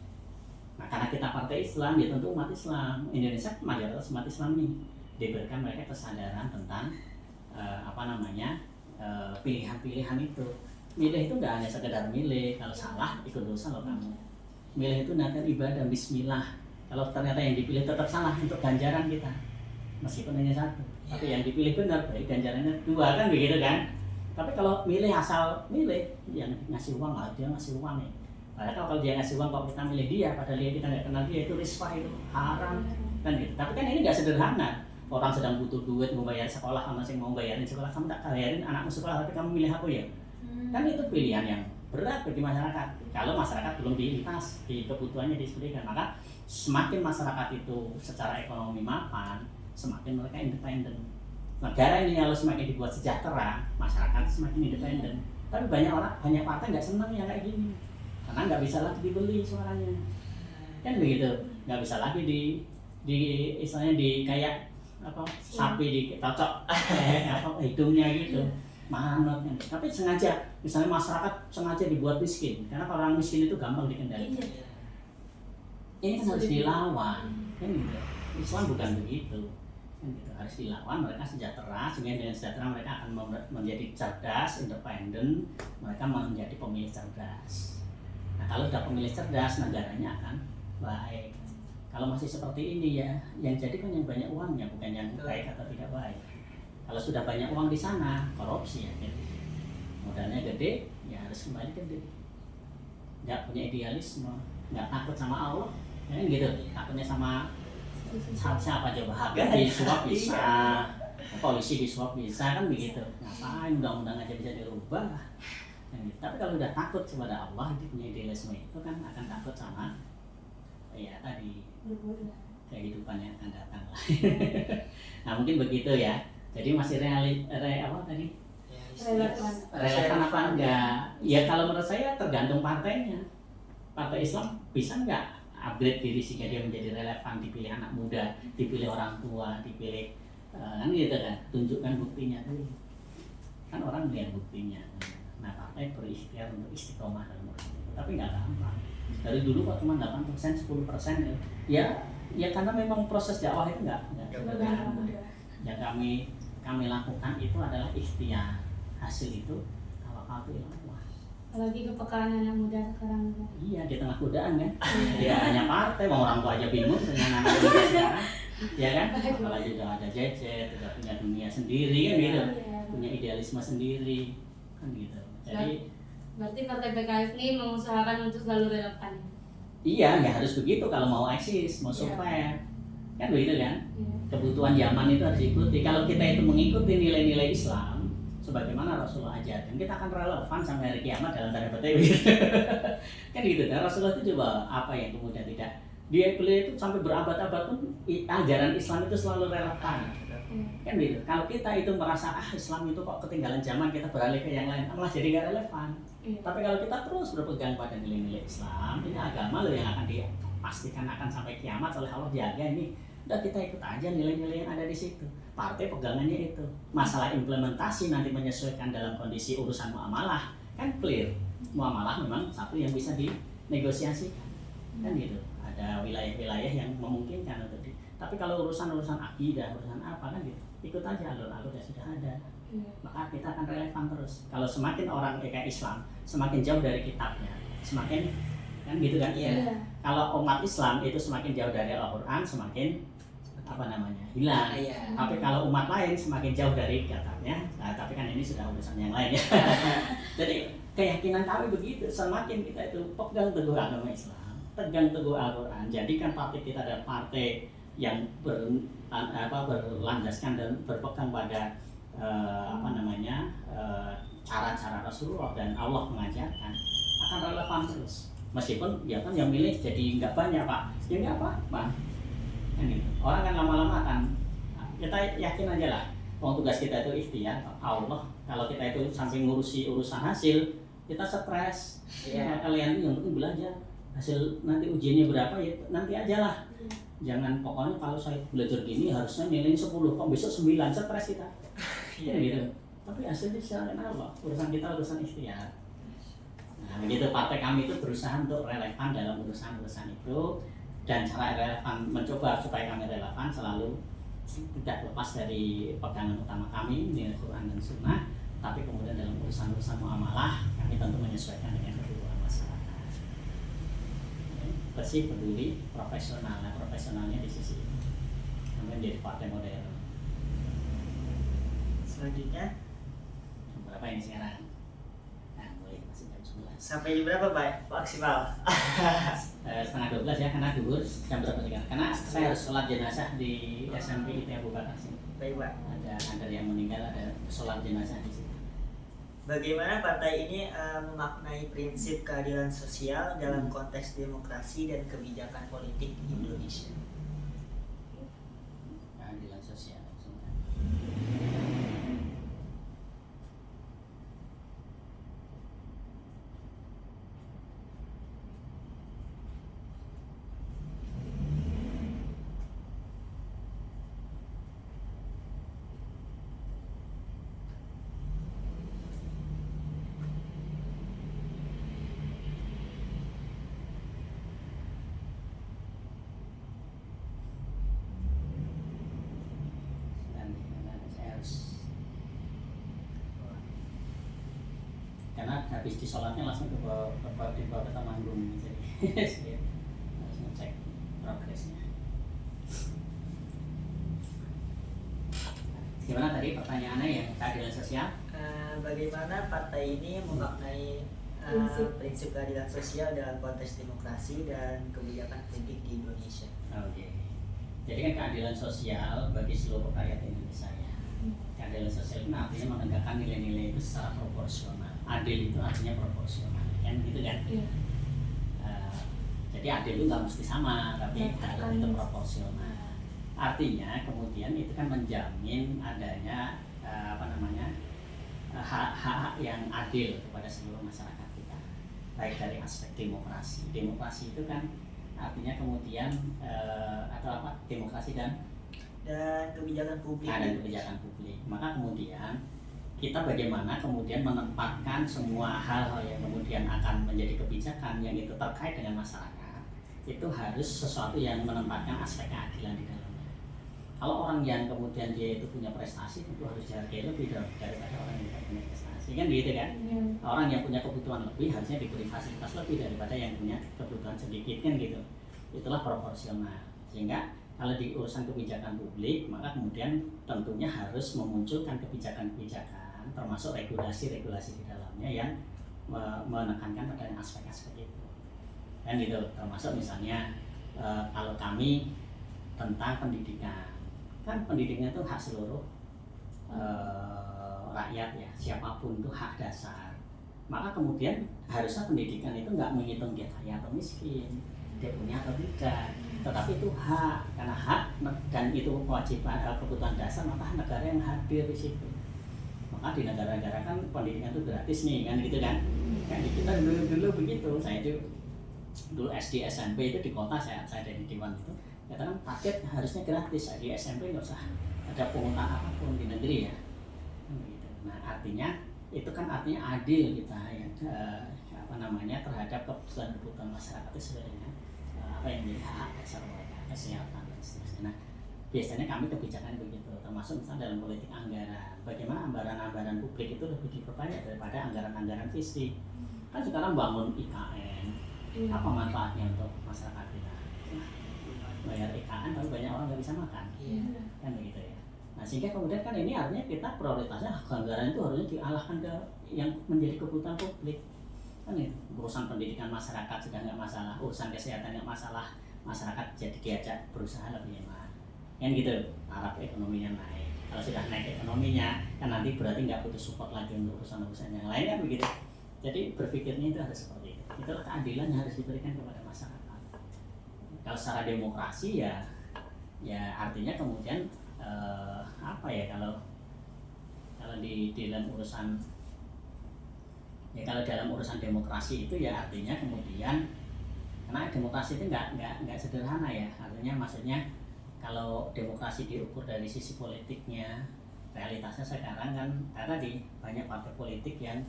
Nah, karena kita partai Islam, ya tentu umat Islam. Indonesia mayoritas umat Islam nih, diberikan mereka kesadaran tentang pilihan-pilihan itu. Milih itu nggak hanya sekedar milih, kalau salah ikut dosa loh kamu. Milih itu niatkan ibadah, bismillah. Kalau ternyata yang dipilih tetap salah, untuk ganjaran kita. Meskipun hanya satu, tapi yang dipilih benar, baik ganjarannya 2 kan begitu kan. Tapi kalau milih asal milih, yang ngasih uang, dia ngasih uang nih. Padahal kalau dia ngasih uang kalau kita milih dia, padahal kita nggak kenal dia, itu riswah, itu haram kan gitu. Tapi kan ini nggak sederhana. Orang sedang butuh duit mau bayar sekolah, masing mau bayarin sekolah, kamu tak bayarin anakmu sekolah, tapi kamu milih aku ya. Kan itu pilihan yang berat bagi masyarakat. Kalau masyarakat belum dilintas, di kebutuhannya disebutkan, maka semakin masyarakat itu secara ekonomi mapan, semakin mereka independen. Negara ini kalau semakin dibuat sejahtera, masyarakat semakin independen. Tapi banyak partai nggak senang yang kayak gini, karena nggak bisa lagi dibeli suaranya, kan begitu. Nggak bisa lagi istilahnya kayak sapi dicocok hidungnya gitu, manut. Tapi sengaja, misalnya masyarakat sengaja dibuat miskin, karena orang miskin itu gampang dikendalikan. Ini kan harus dilawan, kan gitu. Islam bukan begitu. Harus dilawan, mereka sejahtera, sehingga dengan sejahtera mereka akan menjadi cerdas, independen, mereka menjadi pemilih cerdas. Nah, kalau sudah pemilih cerdas, negaranya akan baik. Kalau masih seperti ini ya, yang jadi kan yang banyak uangnya, bukan yang baik atau tidak baik. Kalau sudah banyak uang di sana, korupsi ya, gitu. Modalnya gede, ya harus kembali gede. Nggak punya idealisme, nggak takut sama Allah, ya gitu. Takutnya sama siapa coba, hakim disuap bisa, polisi disuap bisa, kan begitu. Ngapain undang-undang aja bisa dirubah. Tapi kalau udah takut kepada Allah, itu punya idealisme itu kan akan takut sama ya tadi kehidupan yang akan datang lah. Nah mungkin begitu ya. Jadi masih relevan apa enggak? Ya kalau menurut saya tergantung partainya. Partai Islam bisa enggak upgrade diri sehingga dia menjadi relevan, dipilih anak muda, dipilih orang tua, dipilih kan gitu kan, tunjukkan buktinya dulu. Kan orang melihat buktinya. Nah partai berikhtiar untuk istiqomah dalam itu, tapi nggak gampang. Dari dulu kok cuma 8%, 10% ya karena memang proses dakwah itu nggak sederhana. Yang kami kami lakukan itu adalah ikhtiar. Hasil itu tawakal itu ilallah. Apalagi kepekaan anak muda sekarang. Iya, di tengah godaan kan. Ya hanya partai, mau orang tua aja bingung dengan anak muda sekarang. Ya kan? Apalagi udah ada gadget, udah punya dunia sendiri kan gitu. Iya. Punya idealisme sendiri kan gitu. Jadi berarti Partai PKS ini mengusahakan untuk selalu relevan. iya, nggak harus begitu kalau mau eksis, mau Iya. survive. Kan begitu kan? Iya. Kebutuhan zaman itu harus diikuti. Kalau kita itu mengikuti nilai-nilai Islam sebagaimana Rasulullah ajarkan, kita akan relevan sampai hari kiamat dalam tanda petik. Kan gitu kan? Rasulullah itu coba apa yang kemudian tidak beliau itu sampai berabad-abad pun ajaran Islam itu selalu relevan. Kan gitu. Kalau kita itu merasa Islam itu kok ketinggalan zaman, kita beralih ke yang lain, malah jadi nggak relevan. Iya. Tapi kalau kita terus berpegang pada nilai-nilai Islam, ini agama loh yang akan dipastikan akan sampai kiamat oleh Allah, jaga ini. Udah kita ikut aja nilai-nilai yang ada di situ. Partai pegangannya itu. Masalah implementasi nanti menyesuaikan dalam kondisi urusan muamalah kan clear. Muamalah memang satu yang bisa dinegosiasikan. Kan gitu. Ada wilayah-wilayah yang memungkinkan untuk tapi kalau urusan-urusan akidah, urusan apa kan gitu. Ikut aja alur-alur yang sudah ada. Maka kita akan relevan terus. Kalau semakin orang kayak Islam semakin jauh dari kitabnya, semakin kan gitu kan. Iya. Kalau umat Islam itu semakin jauh dari Al-Qur'an, semakin apa namanya hilang. Iya. Tapi kalau umat lain semakin jauh dari kitabnya, nah, tapi kan ini sudah urusan yang lain ya. Jadi keyakinan kami begitu, semakin kita itu pegang teguh agama Islam, pegang teguh Al-Qur'an, jadikan partai kita adalah partai yang berlandaskan dan berpegang pada cara-cara Rasulullah dan Allah mengajarkan, akan relevan terus. Meskipun ya kan yang milih jadi nggak banyak Pak, ya nggak apa-apa. Kan gitu. Orang kan lama-lama kan kita yakin aja lah. Tugas kita itu ikhtiar Allah. Kalau kita itu sampai ngurusi urusan hasil, kita stres. Ya, kalian yang penting belajar. Hasil nanti ujiannya berapa ya nanti aja lah. Jangan pokoknya kalau saya belajar gini harusnya nilainya 10, kok besok 9, stres kita. Iya gitu. Tapi hasilnya silakan Allah. Urusan kita urusan ikhtiar. Nah, begitu partai kami itu berusaha untuk relevan dalam urusan-urusan itu, dan cara relevan mencoba supaya kami relevan selalu tidak lepas dari pegangan utama kami nilai Quran dan Sunnah, tapi kemudian dalam urusan-urusan muamalah kami tentu menyesuaikan dengan kebutuhan masyarakat. Bersih, peduli, profesional. Nah, profesionalnya di sisi itu kemudian jadi partai modern. Selanjutnya Berapa ini sekarang? Nah, boleh masih jam 11. sampai jam berapa Pak maksimal? Setengah 12 ya, karena duhur jam berapa sekarang? Karena saya harus sholat jenazah di SMP IT Abu Bakar sini. Baik Pak. Ada yang meninggal, ada sholat jenazah di situ. Bagaimana partai ini memaknai prinsip keadilan sosial dalam konteks demokrasi dan kebijakan politik di Indonesia? Keadilan sosial. Karena habis di sholatnya langsung ke Temanggung, jadi saya harus ngecek progresnya. Gimana tadi pertanyaannya yang keadilan sosial? Bagaimana partai ini memaknai prinsip keadilan sosial dalam konteks demokrasi dan kebijakan politik di Indonesia? Oke. Jadi kan keadilan sosial bagi seluruh rakyat Indonesia ya. Keadilan sosial itu artinya menegakkan nilai-nilai itu secara proporsional. Adil itu artinya proporsional, kan gitu kan? Iya. Jadi adil itu nggak mesti sama, tapi adil itu proporsional. Artinya kemudian itu kan menjamin adanya hak-hak yang adil kepada seluruh masyarakat kita, baik dari aspek demokrasi. Demokrasi itu kan artinya kemudian demokrasi dan kebijakan publik. Dan kebijakan publik. Maka kemudian kita bagaimana kemudian menempatkan semua hal-hal yang kemudian akan menjadi kebijakan yang itu terkait dengan masyarakat, itu harus sesuatu yang menempatkan aspek keadilan di dalamnya. Kalau orang yang kemudian dia itu punya prestasi tentu harus dihargai lebih daripada orang yang tidak punya prestasi, kan gitu kan. Orang yang punya kebutuhan lebih harusnya diberi fasilitas lebih daripada yang punya kebutuhan sedikit, kan gitu. Itulah proporsional. Sehingga kalau di urusan kebijakan publik, maka kemudian tentunya harus memunculkan kebijakan-kebijakan termasuk regulasi-regulasi di dalamnya yang menekankan pada aspek-aspek itu, kan gitu. Termasuk misalnya kalau kami tentang pendidikan, kan pendidikan itu hak seluruh rakyat ya, siapapun itu hak dasar. Maka kemudian harusnya pendidikan itu nggak menghitung dia kaya atau miskin, dia punya atau tidak, tetapi itu hak, karena hak dan itu kewajiban kebutuhan dasar, maka negara yang hadir di situ. Maka di negara-negara kan pendidikan itu gratis nih, kan gitu kan. Kan kita dulu begitu. Saya itu dulu SD SMP itu di kota, saya dari Dewan itu katakan target harusnya gratis di SMP, nggak usah ada pungutan apapun di negeri ya. Gitu. Nah artinya itu kan artinya adil kita ya, terhadap kebutuhan masyarakat itu sesuai dengan apa yang menjadi hak dasar mereka, kesehatan dan seterusnya. Nah biasanya kami kebijakan begitu, termasuk misalnya dalam politik anggaran, bagaimana anggaran-anggaran publik itu lebih diperbanyak daripada anggaran-anggaran fisik. Kan sekarang bangun IKN, apa manfaatnya untuk masyarakat kita? Bayar IKN tapi banyak orang nggak bisa makan, kan begitu ya. Nah sehingga kemudian kan ini artinya kita prioritasnya anggaran itu harusnya dialahkan ke yang menjadi kebutuhan publik, kan itu. Urusan pendidikan masyarakat sudah nggak masalah, urusan kesehatan nggak masalah, masyarakat jadi diajak berusaha lebih hemat, kan gitu. Taraf ekonominya naik, kalau sudah naik ekonominya kan nanti berarti nggak butuh support lagi untuk urusan-urusan yang lain, kan begitu. Jadi berpikirnya itu harus seperti itu. Itulah keadilan yang harus diberikan kepada masyarakat. Kalau secara demokrasi ya artinya kemudian kalau di dalam urusan ya, kalau dalam urusan demokrasi itu ya artinya kemudian, karena demokrasi itu nggak sederhana ya, artinya maksudnya kalau demokrasi diukur dari sisi politiknya, realitasnya sekarang kan tadi banyak partai politik yang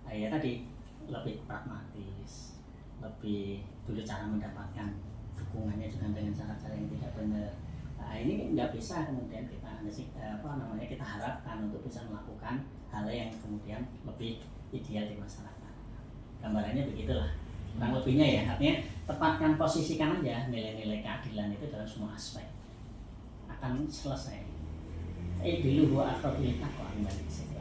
ya tadi lebih pragmatis, lebih dulu cara mendapatkan dukungannya juga dengan cara-cara yang tidak benar. Nah ini nggak bisa kemudian kita kita harapkan untuk bisa melakukan hal yang kemudian lebih ideal di masyarakat. Gambarannya begitulah kurang lebihnya ya, artinya tepatkan, posisikan aja nilai-nilai keadilan itu dalam semua aspek, akan selesai. Dulu gua akrobilita kok kembali ke situ.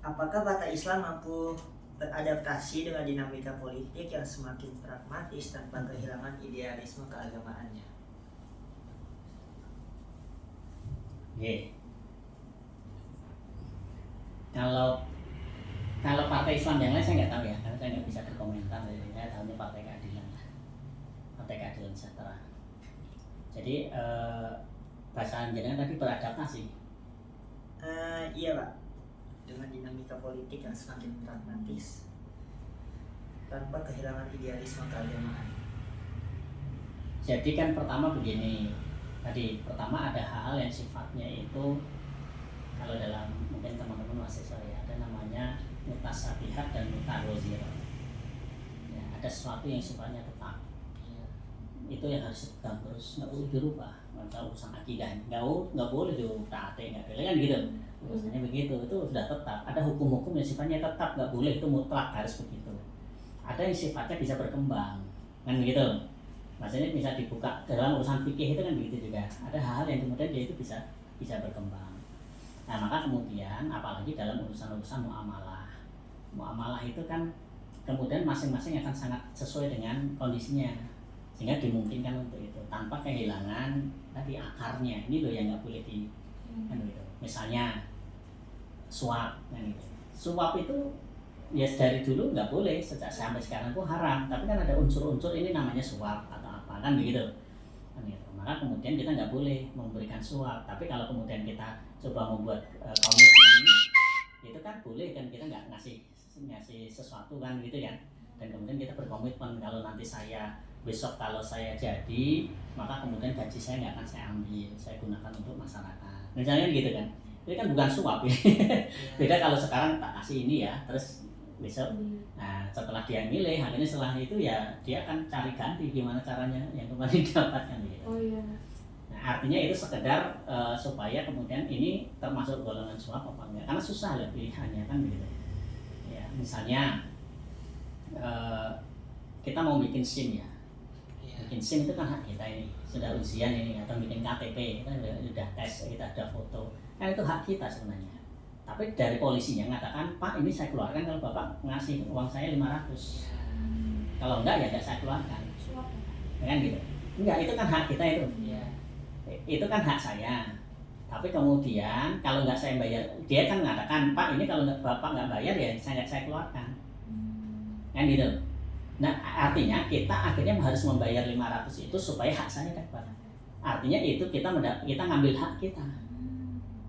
Apakah Partai Islam mampu beradaptasi dengan dinamika politik yang semakin pragmatis tanpa kehilangan idealisme keagamaannya? Kalau partai Islam yang lain saya nggak tahu ya, karena saya nggak bisa berkomentar. Saya tahunya Partai Keadilan, Partai Keadilan Sejahtera. Jadi bahasa jenengan tadi beradaptasi. Iya Pak, dengan dinamika politik yang semakin pragmatis tanpa kehilangan idealisme keagamaan. Jadi kan pertama begini, tadi pertama ada hal yang sifatnya itu, kalau dalam mungkin teman-teman mahasiswa ya, ada namanya mutasabihat dan mutawazirah. Ya, ada sesuatu yang sifatnya tetap, ya, itu yang harus dipegang terus, nggak boleh dirubah. Kalau urusan akidah nggak boleh diutak-atik, nggak boleh kan gitu. Urusannya begitu, itu sudah tetap. Ada hukum-hukum yang sifatnya tetap, nggak boleh, itu mutlak harus begitu. Ada yang sifatnya bisa berkembang, kan begitu. Maksudnya bisa dibuka dalam urusan fikih itu kan begitu juga. Ada hal-hal yang kemudian dia itu bisa berkembang. Nah maka kemudian apalagi dalam urusan-urusan muamalah itu kan kemudian masing-masing akan sangat sesuai dengan kondisinya, sehingga dimungkinkan untuk itu tanpa kehilangan tadi akarnya. Ini loh yang nggak boleh kan gitu. Misalnya suap, kan gitu. Suap itu ya dari dulu nggak boleh, sejak sampai sekarang itu haram. Tapi kan ada unsur-unsur ini namanya suap atau apa, kan begitu. Kan gitu. Maka kemudian kita nggak boleh memberikan suap. Tapi kalau kemudian kita coba membuat komitmen, itu kan boleh, kan kita nggak ngasih sesuatu kan gitu kan. Dan kemudian kita berkomitmen kalau nanti besok kalau saya jadi, maka kemudian gaji saya nggak akan saya ambil, saya gunakan untuk masyarakat. Misalnya gitu kan. Ini kan bukan suap ya. Beda kalau sekarang tak kasih ini ya, terus besok. Nah setelah dia milih, akhirnya setelah itu ya dia akan cari ganti gimana caranya yang kemarin dapatkan gitu. Oh iya. Nah, artinya itu sekedar supaya kemudian ini termasuk golongan suap apa enggak, karena susah loh pilihannya kan gitu. Ya misalnya kita mau bikin SIM ya, bikin SIM itu kan hak kita ini, sudah ujian ini atau bikin KTP kita sudah tes, kita ada foto, kan itu hak kita sebenarnya. Tapi dari polisinya mengatakan, Pak ini saya keluarkan kalau Bapak ngasih uang saya 500, kalau enggak ya enggak saya keluarkan, Suap. kan gitu. Enggak, itu kan hak kita itu, itu kan hak saya. Tapi kemudian kalau nggak saya bayar, dia kan mengatakan, Pak ini kalau Bapak nggak bayar ya saya keluarkan, kan gitu. Nah artinya kita akhirnya harus membayar 500 itu supaya hak saya dapat. Artinya itu kita ngambil hak kita,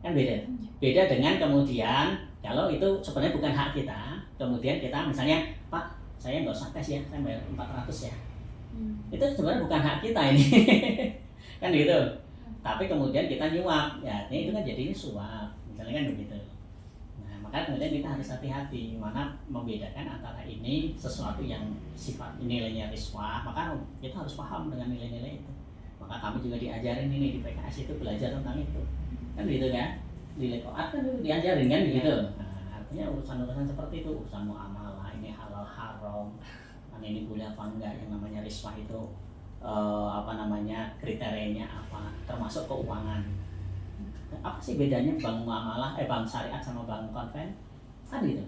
kan beda dengan kemudian kalau itu sebenarnya bukan hak kita, kemudian kita misalnya, Pak saya nggak usah tes ya, saya bayar 400 ya, itu sebenarnya bukan hak kita ini kan gitu. Tapi kemudian kita nyuap, ya ini itu kan jadi ini suap misalnya kan begitu. Nah maka kemudian kita harus hati-hati mana membedakan antara ini sesuatu yang sifat nilainya riswah, maka kita harus paham dengan nilai-nilai itu. Maka kami juga diajarin ini di PKS itu belajar tentang itu, kan gitu kan. Di Lekoat kan diajarin kan gitu. Nah, artinya urusan-urusan seperti itu, urusan muamalah, ini halal haram, kan ini boleh apa enggak, yang namanya riswah itu kriterianya apa, termasuk keuangan. Apa sih bedanya bank muamalah, bank syariat sama bank konven? Kan gitu,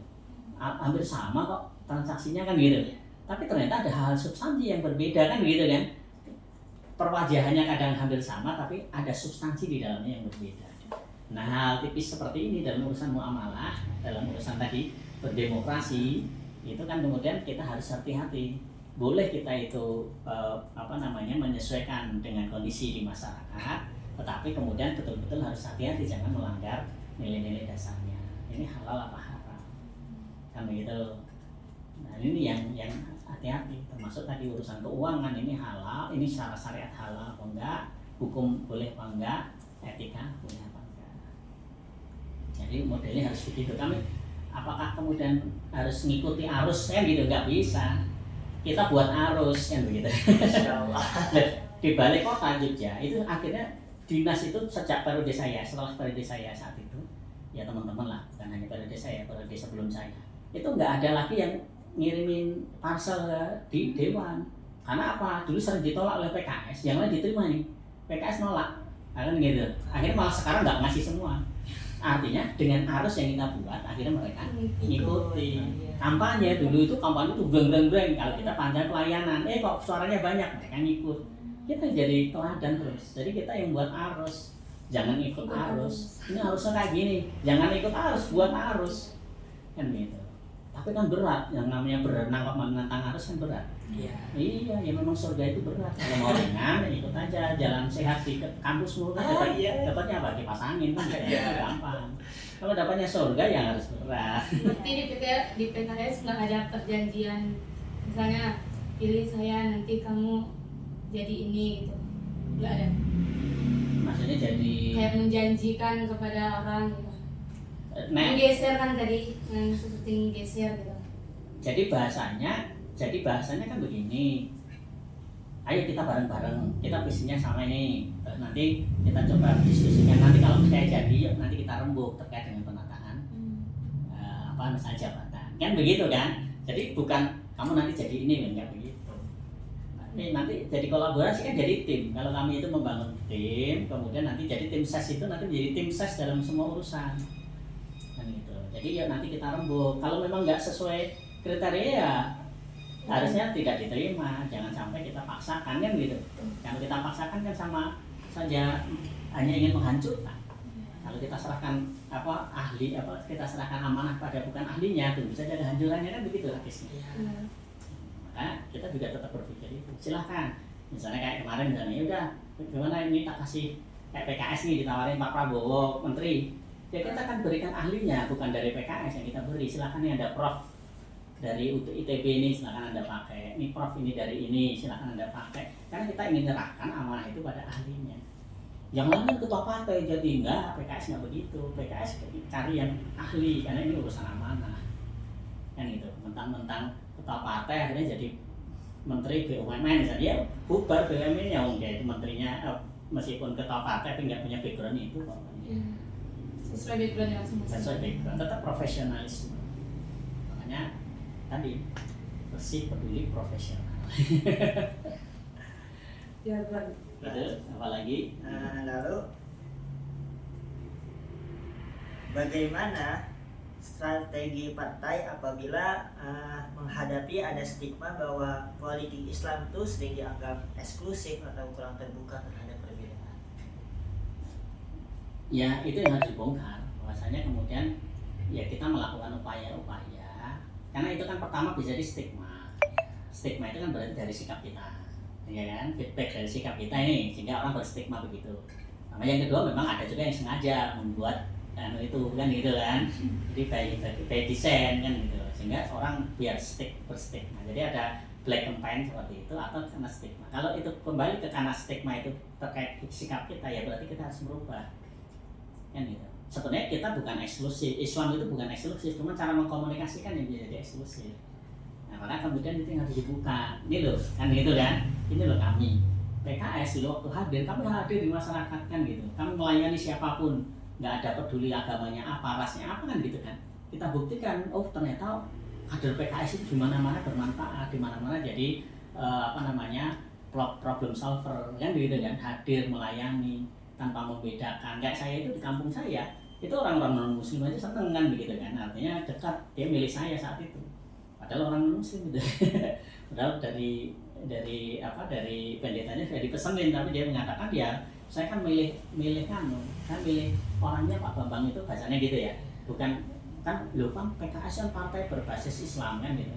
hampir sama kok transaksinya kan gitu. Tapi ternyata ada hal substansi yang berbeda kan gitu kan. Perwajahannya kadang hampir sama, tapi ada substansi di dalamnya yang berbeda. Nah hal tipis seperti ini dalam urusan muamalah, dalam urusan tadi berdemokrasi, itu kan kemudian kita harus hati-hati. Boleh kita itu menyesuaikan dengan kondisi di masyarakat, tetapi kemudian betul-betul harus hati-hati jangan melanggar nilai-nilai dasarnya. Ini halal apa haram, kan begitu. Nah ini yang hati-hati, termasuk tadi urusan keuangan, ini halal, ini secara syariat halal apa enggak, hukum boleh apa enggak, etika boleh apa enggak. Jadi modelnya harus begitu. Kami apakah kemudian harus ngikuti arus kan gitu, nggak bisa. Kita buat arus kan begitu. Di balik kota Jogja itu akhirnya dinas itu sejak periode saya, setelah periode saya saat itu, ya teman-teman lah, bukan hanya periode saya, periode sebelum saya, itu nggak ada lagi yang ngirimin parcel di dewan. Karena apa? Dulu sering ditolak oleh PKS, yang lain diterima nih, PKS nolak, kan gitu. Akhirnya malah sekarang nggak ngasih semua. Artinya dengan arus yang kita buat, akhirnya mereka ngikuti. Kampanye dulu itu geng-geng, kalau kita panjang pelayanan, kok suaranya banyak, mereka ngikut. Kita jadi teladan terus. Jadi kita yang buat arus, jangan ikut arus. Ini harusnya kayak gini, jangan ikut arus, buat arus, kan gitu. Tapi kan berat, yang namanya berenang menantang arus kan berat. Iya, ya memang surga itu berat. Kalau mau ringan, ya ikut aja jalan sehat di kampusmu. Dapatnya apa? Kipas angin kan, gampang. Kalau dapatnya surga ya harus berat. Berarti di PKS nggak ada perjanjian, misalnya pilih saya nanti kamu jadi ini gitu, nggak ada. Maksudnya jadi kayak menjanjikan kepada orang gitu. Menggeser kan tadi, yang seperti menggeser gitu. Jadi bahasanya kan begini. Ayo kita bareng-bareng, kita visinya sama ini. Nanti kita coba diskusikan. Nanti kalau saya jadi, yuk nanti kita rembuk terkait dengan penataan misalnya jabatan. Kan begitu kan? Jadi bukan kamu nanti jadi ini, enggak begitu. Nanti jadi kolaborasi kan jadi tim. Kalau kami itu membangun tim, kemudian nanti jadi tim ses itu nanti menjadi tim ses dalam semua urusan. Kan gitu. Jadi ya nanti kita rembuk. Kalau memang nggak sesuai kriteria ya harusnya tidak diterima, jangan sampai kita paksakan kan gitu. Kalau kita paksakan kan sama saja hanya ingin menghancurkan. Kalau kita serahkan ahli kita serahkan amanah pada bukan ahlinya, tentu saja ada hancurannya kan begitu hadisnya. Maka kita juga tetap berpikir itu. Silahkan, misalnya kayak kemarin misalnya, ya udah gimana ini tak kasih kayak PKS nih ditawarin Pak Prabowo menteri, ya kita kan berikan ahlinya, bukan dari PKS yang kita beri. Silahkan nih ada Prof dari ITB ini silakan Anda pakai, ini Prof ini dari ini silakan Anda pakai, karena kita ingin menyerahkan amanah itu pada ahlinya. Yang lain kan ketua partai, jadi enggak, PKS nggak begitu. PKS cari yang ahli karena ini urusan amanah kan gitu. mentang-mentang ketua partai akhirnya jadi menteri BUMN misalnya, ya bubar BUMN-nya, jadi menterinya meskipun ketua partai tapi nggak punya background itu pokoknya. Sesuai background masing-masing. Sesuai background, tetap profesionalisme. Makanya tadi bersih, peduli, profesional. Jargon. Itu apalagi? Lalu bagaimana strategi partai apabila menghadapi ada stigma bahwa politik Islam itu sering dianggap eksklusif atau kurang terbuka terhadap perbedaan? Ya itu yang harus dibongkar. Bahwasanya kemudian ya kita melakukan upaya-upaya, karena itu kan pertama bisa di stigma. Stigma itu kan berarti dari sikap kita, ya kan? Feedback dari sikap kita ini sehingga orang berstigma begitu. Nah, yang kedua memang ada juga yang sengaja membuat itu kan gitu kan, jadi by design kan gitu, sehingga orang biar berstigma. Jadi ada black campaign seperti itu atau karena stigma. Kalau itu kembali ke karena stigma itu terkait sikap kita, ya berarti kita harus merubah kan gitu. Sebenarnya kita bukan eksklusif, Islam itu bukan eksklusif, cuma cara mengkomunikasikan yang jadi eksklusif. Nah maka kemudian itu yang harus dibuka. Ini loh kan gitu kan, ini loh kami PKS dulu waktu hadir, kami hadir di masyarakat kan gitu, kami melayani siapapun, nggak ada peduli agamanya apa, rasnya apa kan gitu kan. Kita buktikan, oh ternyata kader PKS itu di mana-mana bermanfaat, di mana-mana jadi problem solver kan gitu kan, hadir melayani tanpa membedakan. Kayak saya itu di kampung saya, itu orang-orang non muslim aja seneng kan begitu kan, artinya dekat, dia milih saya saat itu. Padahal orang non muslim gitu. Padahal dari pendetanya sudah dipesenin, tapi dia mengatakan ya saya kan milih orangnya Pak Bambang itu bahasanya gitu ya, bukan kan lo kan PKS kan partai berbasis Islam kan gitu,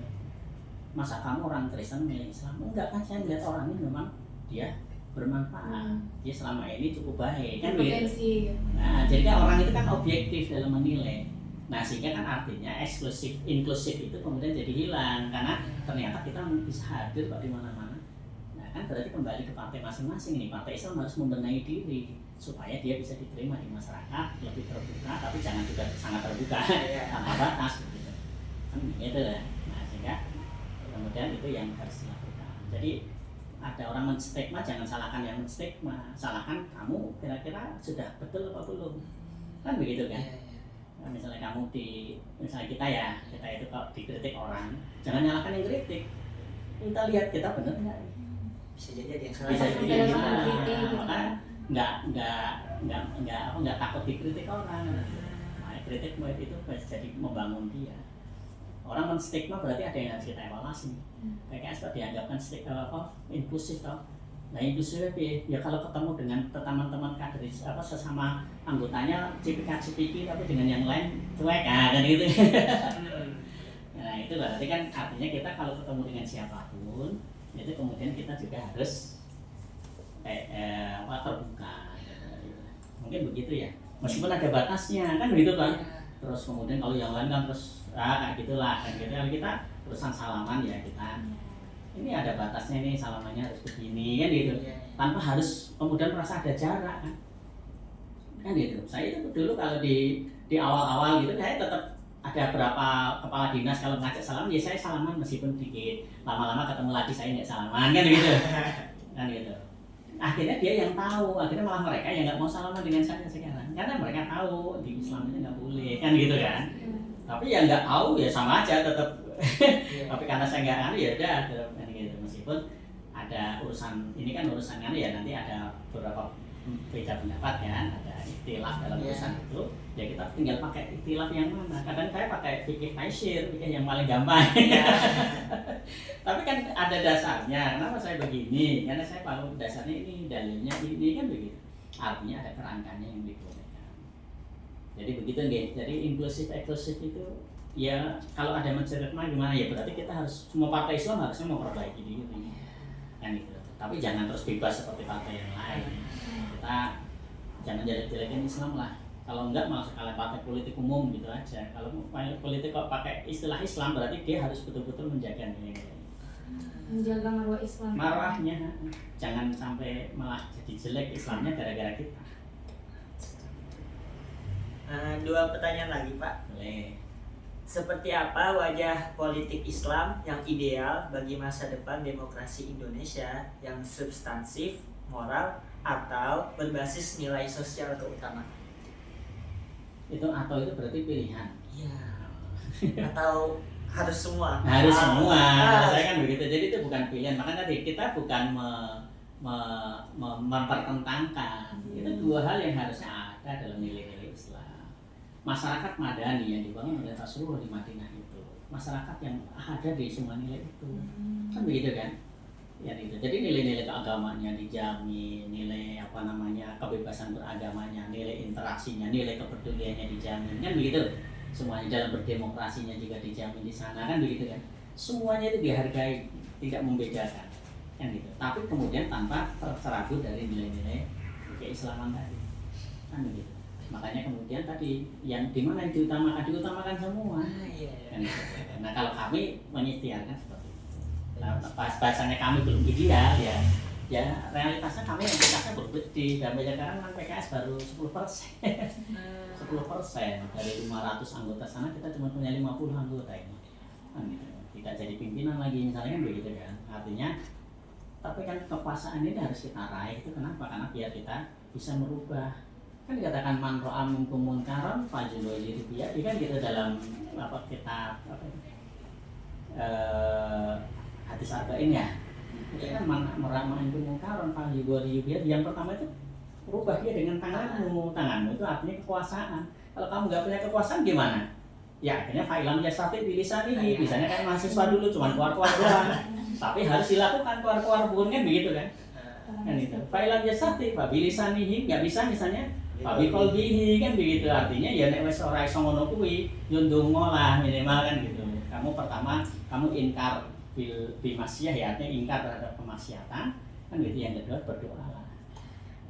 masa kamu orang Kristen milih Islam? Enggak kan, saya melihat orangnya memang dia bermanfaat, dia selama ini cukup baik kan gitu. Nah jadi kan orang itu kan objektif dalam menilai. Nah sehingga kan artinya inklusif itu kemudian jadi hilang karena ternyata kita bisa hadir kok di mana-mana. Kan berarti kembali ke partai masing-masing nih, partai Islam harus membenahi diri supaya dia bisa diterima di masyarakat lebih terbuka, tapi jangan juga sangat terbuka tanpa batas gitu kan gitu lah. Nah sehingga kemudian itu yang harus dilakukan. Jadi ada orang menstigma, jangan salahkan yang menstigma, salahkan kamu kira-kira sudah betul apa belum kan begitu kan. Nah, misalnya kamu misalnya kita itu kalau dikritik orang, jangan nyalahkan yang kritik, kita lihat kita benar nggak. Bisa jadi ada yang salah. Bisa jadi nggak takut dikritik orang. Nah, kritik itu jadi membangun dia. Orang menstigma berarti ada yang harus kita evaluasi. PKS kok dianggapkan inklusif toh. Nah inklusif ya kalau ketemu dengan teman-teman kader sesama anggotanya cipika-cipiki, tapi dengan yang lain cuek kan gitu. Nah itu berarti kan artinya kita kalau ketemu dengan siapapun itu kemudian kita juga harus terbuka gitu. Mungkin begitu ya, meskipun ada batasnya kan begitu kan. Terus kemudian kalau yang lain kan terus kayak gitulah kan gitu. Kalau kita urusan salaman ya kita ini ada batasnya nih, salamannya harus begini kan gitu, tanpa harus kemudian merasa ada jarak kan gitu. Saya itu dulu kalau di awal-awal gitu saya tetap ada berapa kepala dinas kalau ngajak salaman ya saya salaman meskipun dikit, lama-lama ketemu lagi saya nggak salaman kan gitu kan gitu. Akhirnya dia yang tahu, akhirnya malah mereka yang nggak mau salaman dengan saya sekarang karena mereka tahu di Islam itu nggak boleh kan gitu kan. Tapi yang nggak tahu ya sama aja tetap. Tapi karena saya nggak anu ya udah kan gitu. Meskipun ada urusan ini kan urusan anu ya, nanti ada beberapa beda pendapat kan, ada ikhtilaf dalam urusan itu ya kita tinggal pakai ikhtilaf yang mana. Kadang saya pakai fikih taisir, fikih yang paling gampang. Tapi kan ada dasarnya, kenapa saya begini, karena saya tahu dasarnya ini, dalilnya ini kan begitu, artinya ada kerangkanya yang dibolehkan. Jadi begitu nih, jadi inklusif eksklusif itu ya kalau ada menceritakan gimana ya berarti kita harus, semua partai Islam harusnya memperbaiki diri kan gitu. Tapi jangan terus bebas seperti partai yang lain. Kita jangan jelek-jelekin Islam lah. Kalau enggak malah sekalian partai politik umum gitu aja. Kalau politik kok pakai istilah Islam berarti dia harus betul-betul menjaga marwah Islam. Marwahnya jangan sampai malah jadi jelek Islamnya gara-gara kita. Dua pertanyaan lagi Pak. Boleh. seperti apa wajah politik Islam yang ideal bagi masa depan demokrasi Indonesia yang substansif, moral, atau berbasis nilai sosial terutama? Itu atau itu berarti pilihan. Iya. Atau harus semua? Harus semua. Kalau saya kan begitu. Jadi itu bukan pilihan. Makanya tadi kita bukan mempertentangkan. Itu dua hal yang harusnya ada dalam nilai-nilai Islam. Masyarakat madani yang dibangun oleh Rasulullah di Madinah itu, masyarakat yang ada di semua nilai itu, kan begitu kan? Ya itu. Jadi nilai-nilai keagamaannya dijamin, nilai kebebasan beragamanya, nilai interaksinya, nilai kepeduliannya dijamin, kan begitu? Semuanya dalam berdemokrasinya juga dijamin di sana, kan begitu kan? Semuanya itu dihargai, tidak membedakan, kan gitu. Tapi kemudian tanpa tercerabut dari nilai-nilai keislaman tadi, kan begitu. Makanya kemudian tadi yang di mana yang diutamakan semua. Kan gitu. Nah kalau kami menyistiarkan seperti itu. Nah, bahasanya kami belum ideal ya realitasnya kami yang PKS berbeda. Damai sekarang kan PKS baru 10%. 10% dari 500 anggota sana kita cuma punya 50 anggota ini. Kan gitu. Tidak jadi pimpinan lagi misalnya kan begitu kan. Artinya tapi kan kekuasaan ini harus kita raih itu kenapa? Karena biar kita bisa merubah. Kan dikatakan man ra'a minkum munkaran falyughayyirhu biyadihi, kan gitu dalam kitab hadis arba'in ya. Itu kan man ra'a minkum munkaran falyughayyirhu biyadihi. Yang pertama itu rubah dia dengan tanganmu. Tanganmu itu artinya kekuasaan. Kalau kamu nggak punya kekuasaan gimana? Ya akhirnya fa'ilam yastati bilisanihi. Misalnya kayak mahasiswa dulu cuma keluar-keluar doang. Tapi harus dilakukan keluar-keluar pun kan begitu kan? Kan itu. Fa'ilam yastati bilisanihi nggak bisa misalnya Tapi qalbihi kan begitu, artinya ya nek wis ora iso ngono kuwi yo ndonga lah minimal kan gitu. Kamu pertama kamu ingkar bil maksiyah ya, artinya ingkar terhadap kemaksiatan kan gitu. Yang kedua berdoa lah.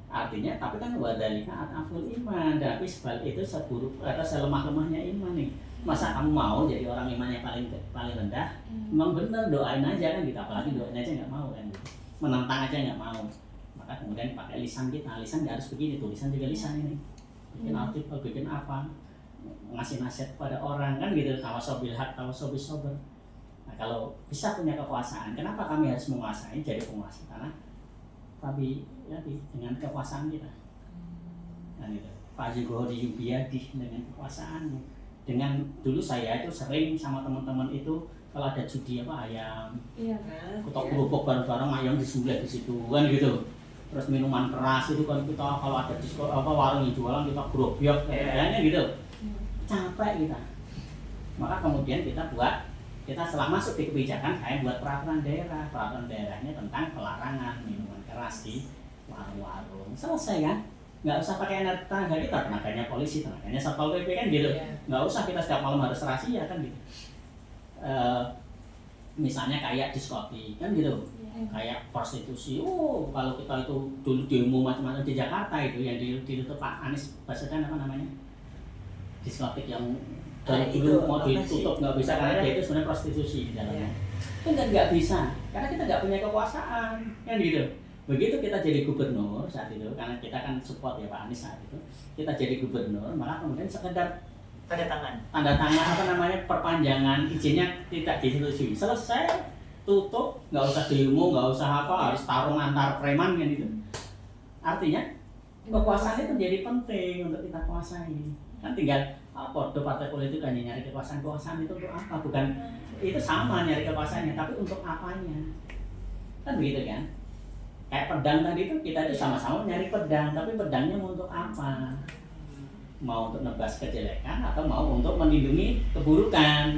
Artinya tapi kan wadalika ataful iman, tapi sebal itu seburuk atau selemah-lemahnya iman nih. Masa kamu mau jadi orang imannya paling rendah? Memang benar doain aja kan gitu, apalagi doain aja nggak mau kan gitu. Menentang aja nggak mau. Kemudian pakai lisan kita, lisan nggak harus begini, tulisan juga lisan ini, bikin artikel, bikin apa, ngasih nasihat kepada orang kan gitu, tawasobil hak, tawasobil sober. Nah kalau bisa punya kekuasaan, kenapa kami harus menguasai? Jadi penguasa karena tapi ya dengan kekuasaan kita, dan itu falyughayyirhu biyadihi dengan kekuasaannya. Dengan dulu saya itu sering sama teman-teman itu kalau ada judi apa ayam, kita kerupuk bareng-bareng ayam disembelih di situ kan gitu. Terus minuman keras itu kan kita kalau ada diskon warung yang jualan kita grobyok kayaknya gitu. Capek kita. Maka kemudian kita setelah masuk di kebijakan saya buat peraturan daerah. Peraturan daerahnya tentang pelarangan minuman keras di warung-warung. Selesai kan? Nggak usah pakai tenaga kita, tenaganya polisi, tenaganya Satpol PP kan gitu. Nggak usah kita setiap malam harus rahasia kan gitu. Misalnya kayak diskotik kan gitu. Kayak prostitusi, kalau kita itu dulu demo macam-macam di Jakarta itu yang ditutup Pak Anies Baswedan apa namanya, diskotik yang dari dulu mau ditutup nggak bisa karena dia itu sebenarnya prostitusi di dalamnya. Itu nggak bisa karena kita nggak punya kekuasaan kan gitu. Begitu kita jadi gubernur saat itu, karena kita kan support ya Pak Anies saat itu, kita jadi gubernur, maka kemudian sekedar tanda tangan apa namanya perpanjangan izinnya tidak disetujui, selesai. Tutup, nggak usah demo, nggak usah apa, harus tarung antar preman kan itu. Artinya kekuasaan itu menjadi penting untuk kita kuasai. Kan tinggal partai politik kan nyari kekuasaan itu untuk apa? Bukan itu sama nyari kekuasaannya, tapi untuk apanya? Kan begitu kan? Kayak pedang tadi itu kita itu sama-sama nyari pedang, tapi pedangnya mau untuk apa? Mau untuk nebas kejelekan atau mau untuk melindungi keburukan?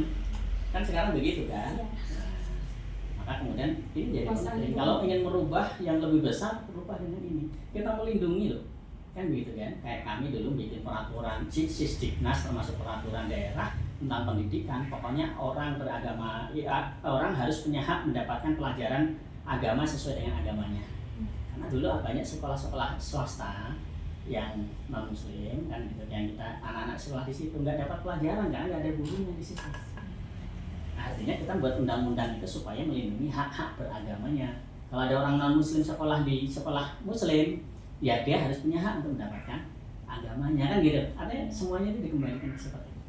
Kan sekarang begitu kan? Maka kemudian ini jadi penting. Kalau ingin merubah yang lebih besar, berubah dengan ini. Kita melindungi loh, kan begitu kan? Kayak kami dulu bikin peraturan Sisdiknas termasuk peraturan daerah tentang pendidikan. Pokoknya orang beragama, orang harus punya hak mendapatkan pelajaran agama sesuai dengan agamanya. Karena dulu banyak sekolah-sekolah swasta yang non muslim kan gitu, yang kita anak-anak sekolah di situ nggak dapat pelajaran karena nggak ada gurunya di situ. Artinya kita buat undang-undang itu supaya melindungi hak-hak beragamanya. Kalau ada orang non-muslim sekolah di sekolah muslim, ya dia harus punya hak untuk mendapatkan agamanya kan gitu. Artinya semuanya itu dikembalikan seperti itu.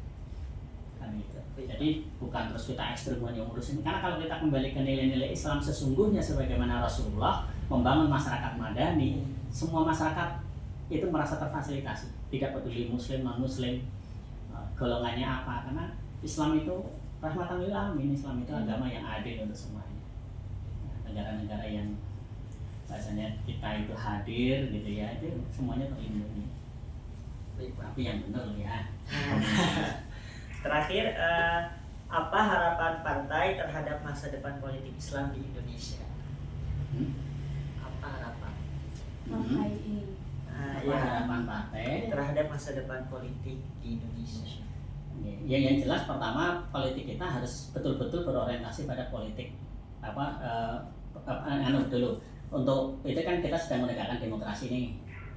kan gitu. Jadi bukan terus kita ekstrem yang ngurus ini, karena kalau kita kembali ke nilai-nilai Islam sesungguhnya sebagaimana Rasulullah membangun masyarakat madani, semua masyarakat itu merasa terfasilitasi, tidak peduli muslim non muslim golongannya apa, karena Islam itu rahmatan lil alamin, Islam itu agama yang adil untuk semuanya. Negara-negara yang bahasanya kita itu hadir gitu ya, itu semuanya terlindungi. Tapi yang benar ya. Terakhir, apa harapan partai terhadap masa depan politik Islam di Indonesia? Apa harapan? Partai ini. Apa harapan partai terhadap masa depan politik di Indonesia? Ya, yang jelas pertama politik kita harus betul-betul berorientasi pada politik dulu. Untuk itu kan kita sedang menegakkan demokrasi nih,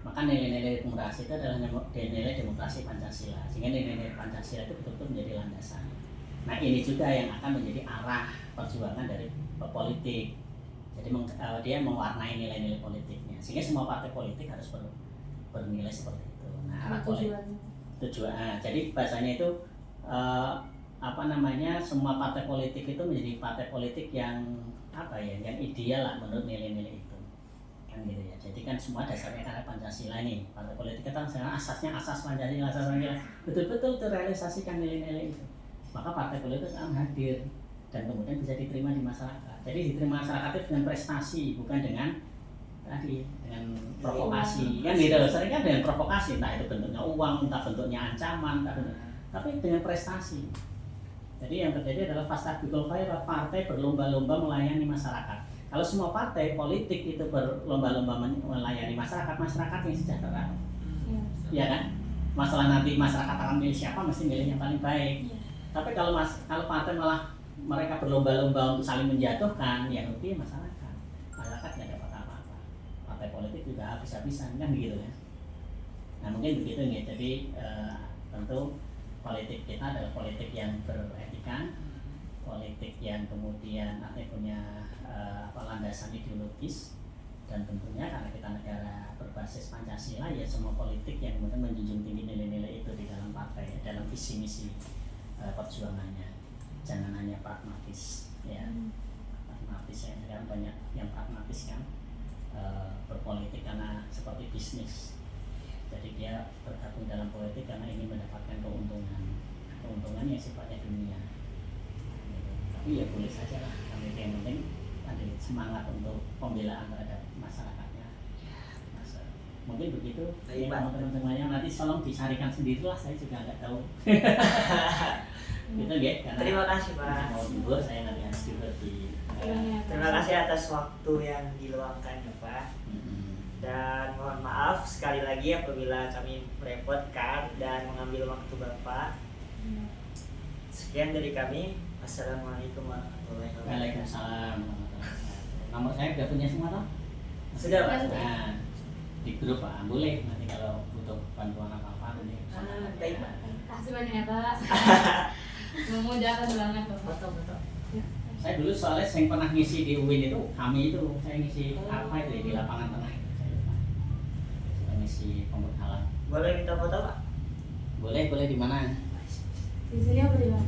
maka nilai-nilai demokrasi itu adalah nilai demokrasi Pancasila, sehingga nilai-nilai Pancasila itu betul-betul menjadi landasan. Nah ini juga yang akan menjadi arah perjuangan dari politik. Jadi dia mewarnai nilai-nilai politiknya, sehingga semua partai politik harus bernilai seperti itu. Nah arah tujuan. Jadi bahasanya itu semua partai politik itu menjadi partai politik yang yang ideal lah menurut nilai-nilai itu kan gitu ya. Jadi kan semua dasarnya karena Pancasila nih, partai politik kita asasnya asas Pancasila, betul-betul terrealisasikan nilai-nilai itu, maka partai politik akan hadir dan kemudian bisa diterima di masyarakat. Jadi diterima masyarakat itu dengan prestasi, bukan dengan provokasi kan gitu. Sering kan dengan provokasi, entah itu bentuknya uang, entah bentuknya ancaman, tapi dengan prestasi. Jadi yang terjadi adalah fastabiqul khairat, partai berlomba-lomba melayani masyarakat. Kalau semua partai politik itu berlomba-lomba melayani masyarakat yang sejahtera, ya kan? Masalah nanti masyarakat akan milih siapa, mesti milih yang paling baik. Tapi kalau partai malah mereka berlomba-lomba untuk saling menjatuhkan, ya rugi masyarakat nggak dapat apa-apa. Partai politik juga habis-habisan kan gitu ya. Nah mungkin begitu ya. Jadi tentu politik kita adalah politik yang beretika, politik yang kemudian punya landasan ideologis, dan tentunya karena kita negara berbasis Pancasila, ya semua politik yang kemudian menjunjung tinggi nilai-nilai itu di dalam partai, dalam visi misi perjuangannya. Jangan hanya pragmatis ya. Pragmatis ya, sekarang banyak yang pragmatis kan, berpolitik karena seperti bisnis. Jadi dia bergabung dalam politik karena ingin mendapatkan keuntungan yang sifatnya dunia. Tapi ya boleh saja lah, tapi yang penting ada semangat untuk pembelaan terhadap masyarakatnya. Mungkin begitu. Ya, teman-teman nanti tolong dicarikan sendirilah, saya juga nggak tahu. Gitu ya. Terima kasih Pak. Mau libur, saya nanti harus libur di. Terima kasih atas waktu yang diluangkan ya Pak. Dan mohon maaf sekali lagi apabila kami merepotkan dan mengambil waktu Bapak. Sekian dari kami. Assalamualaikum warahmatullahi wabarakatuh. Waalaikumsalam. Nomor saya sudah punya semua toh? Sudah Pak. Nah, di grup Pak, boleh nanti kalau butuh bantuan apa-apa nanti. Baik Pak. Kasih banyak ya Pak. Memudahkan banget Pak. Betul. Saya dulu soalnya yang pernah ngisi di UIN itu, kami itu saya ngisi apa itu di lapangan tengah. Mengisi pembekalan. Boleh minta foto Pak? Boleh di mana? Di sini apa di Pak?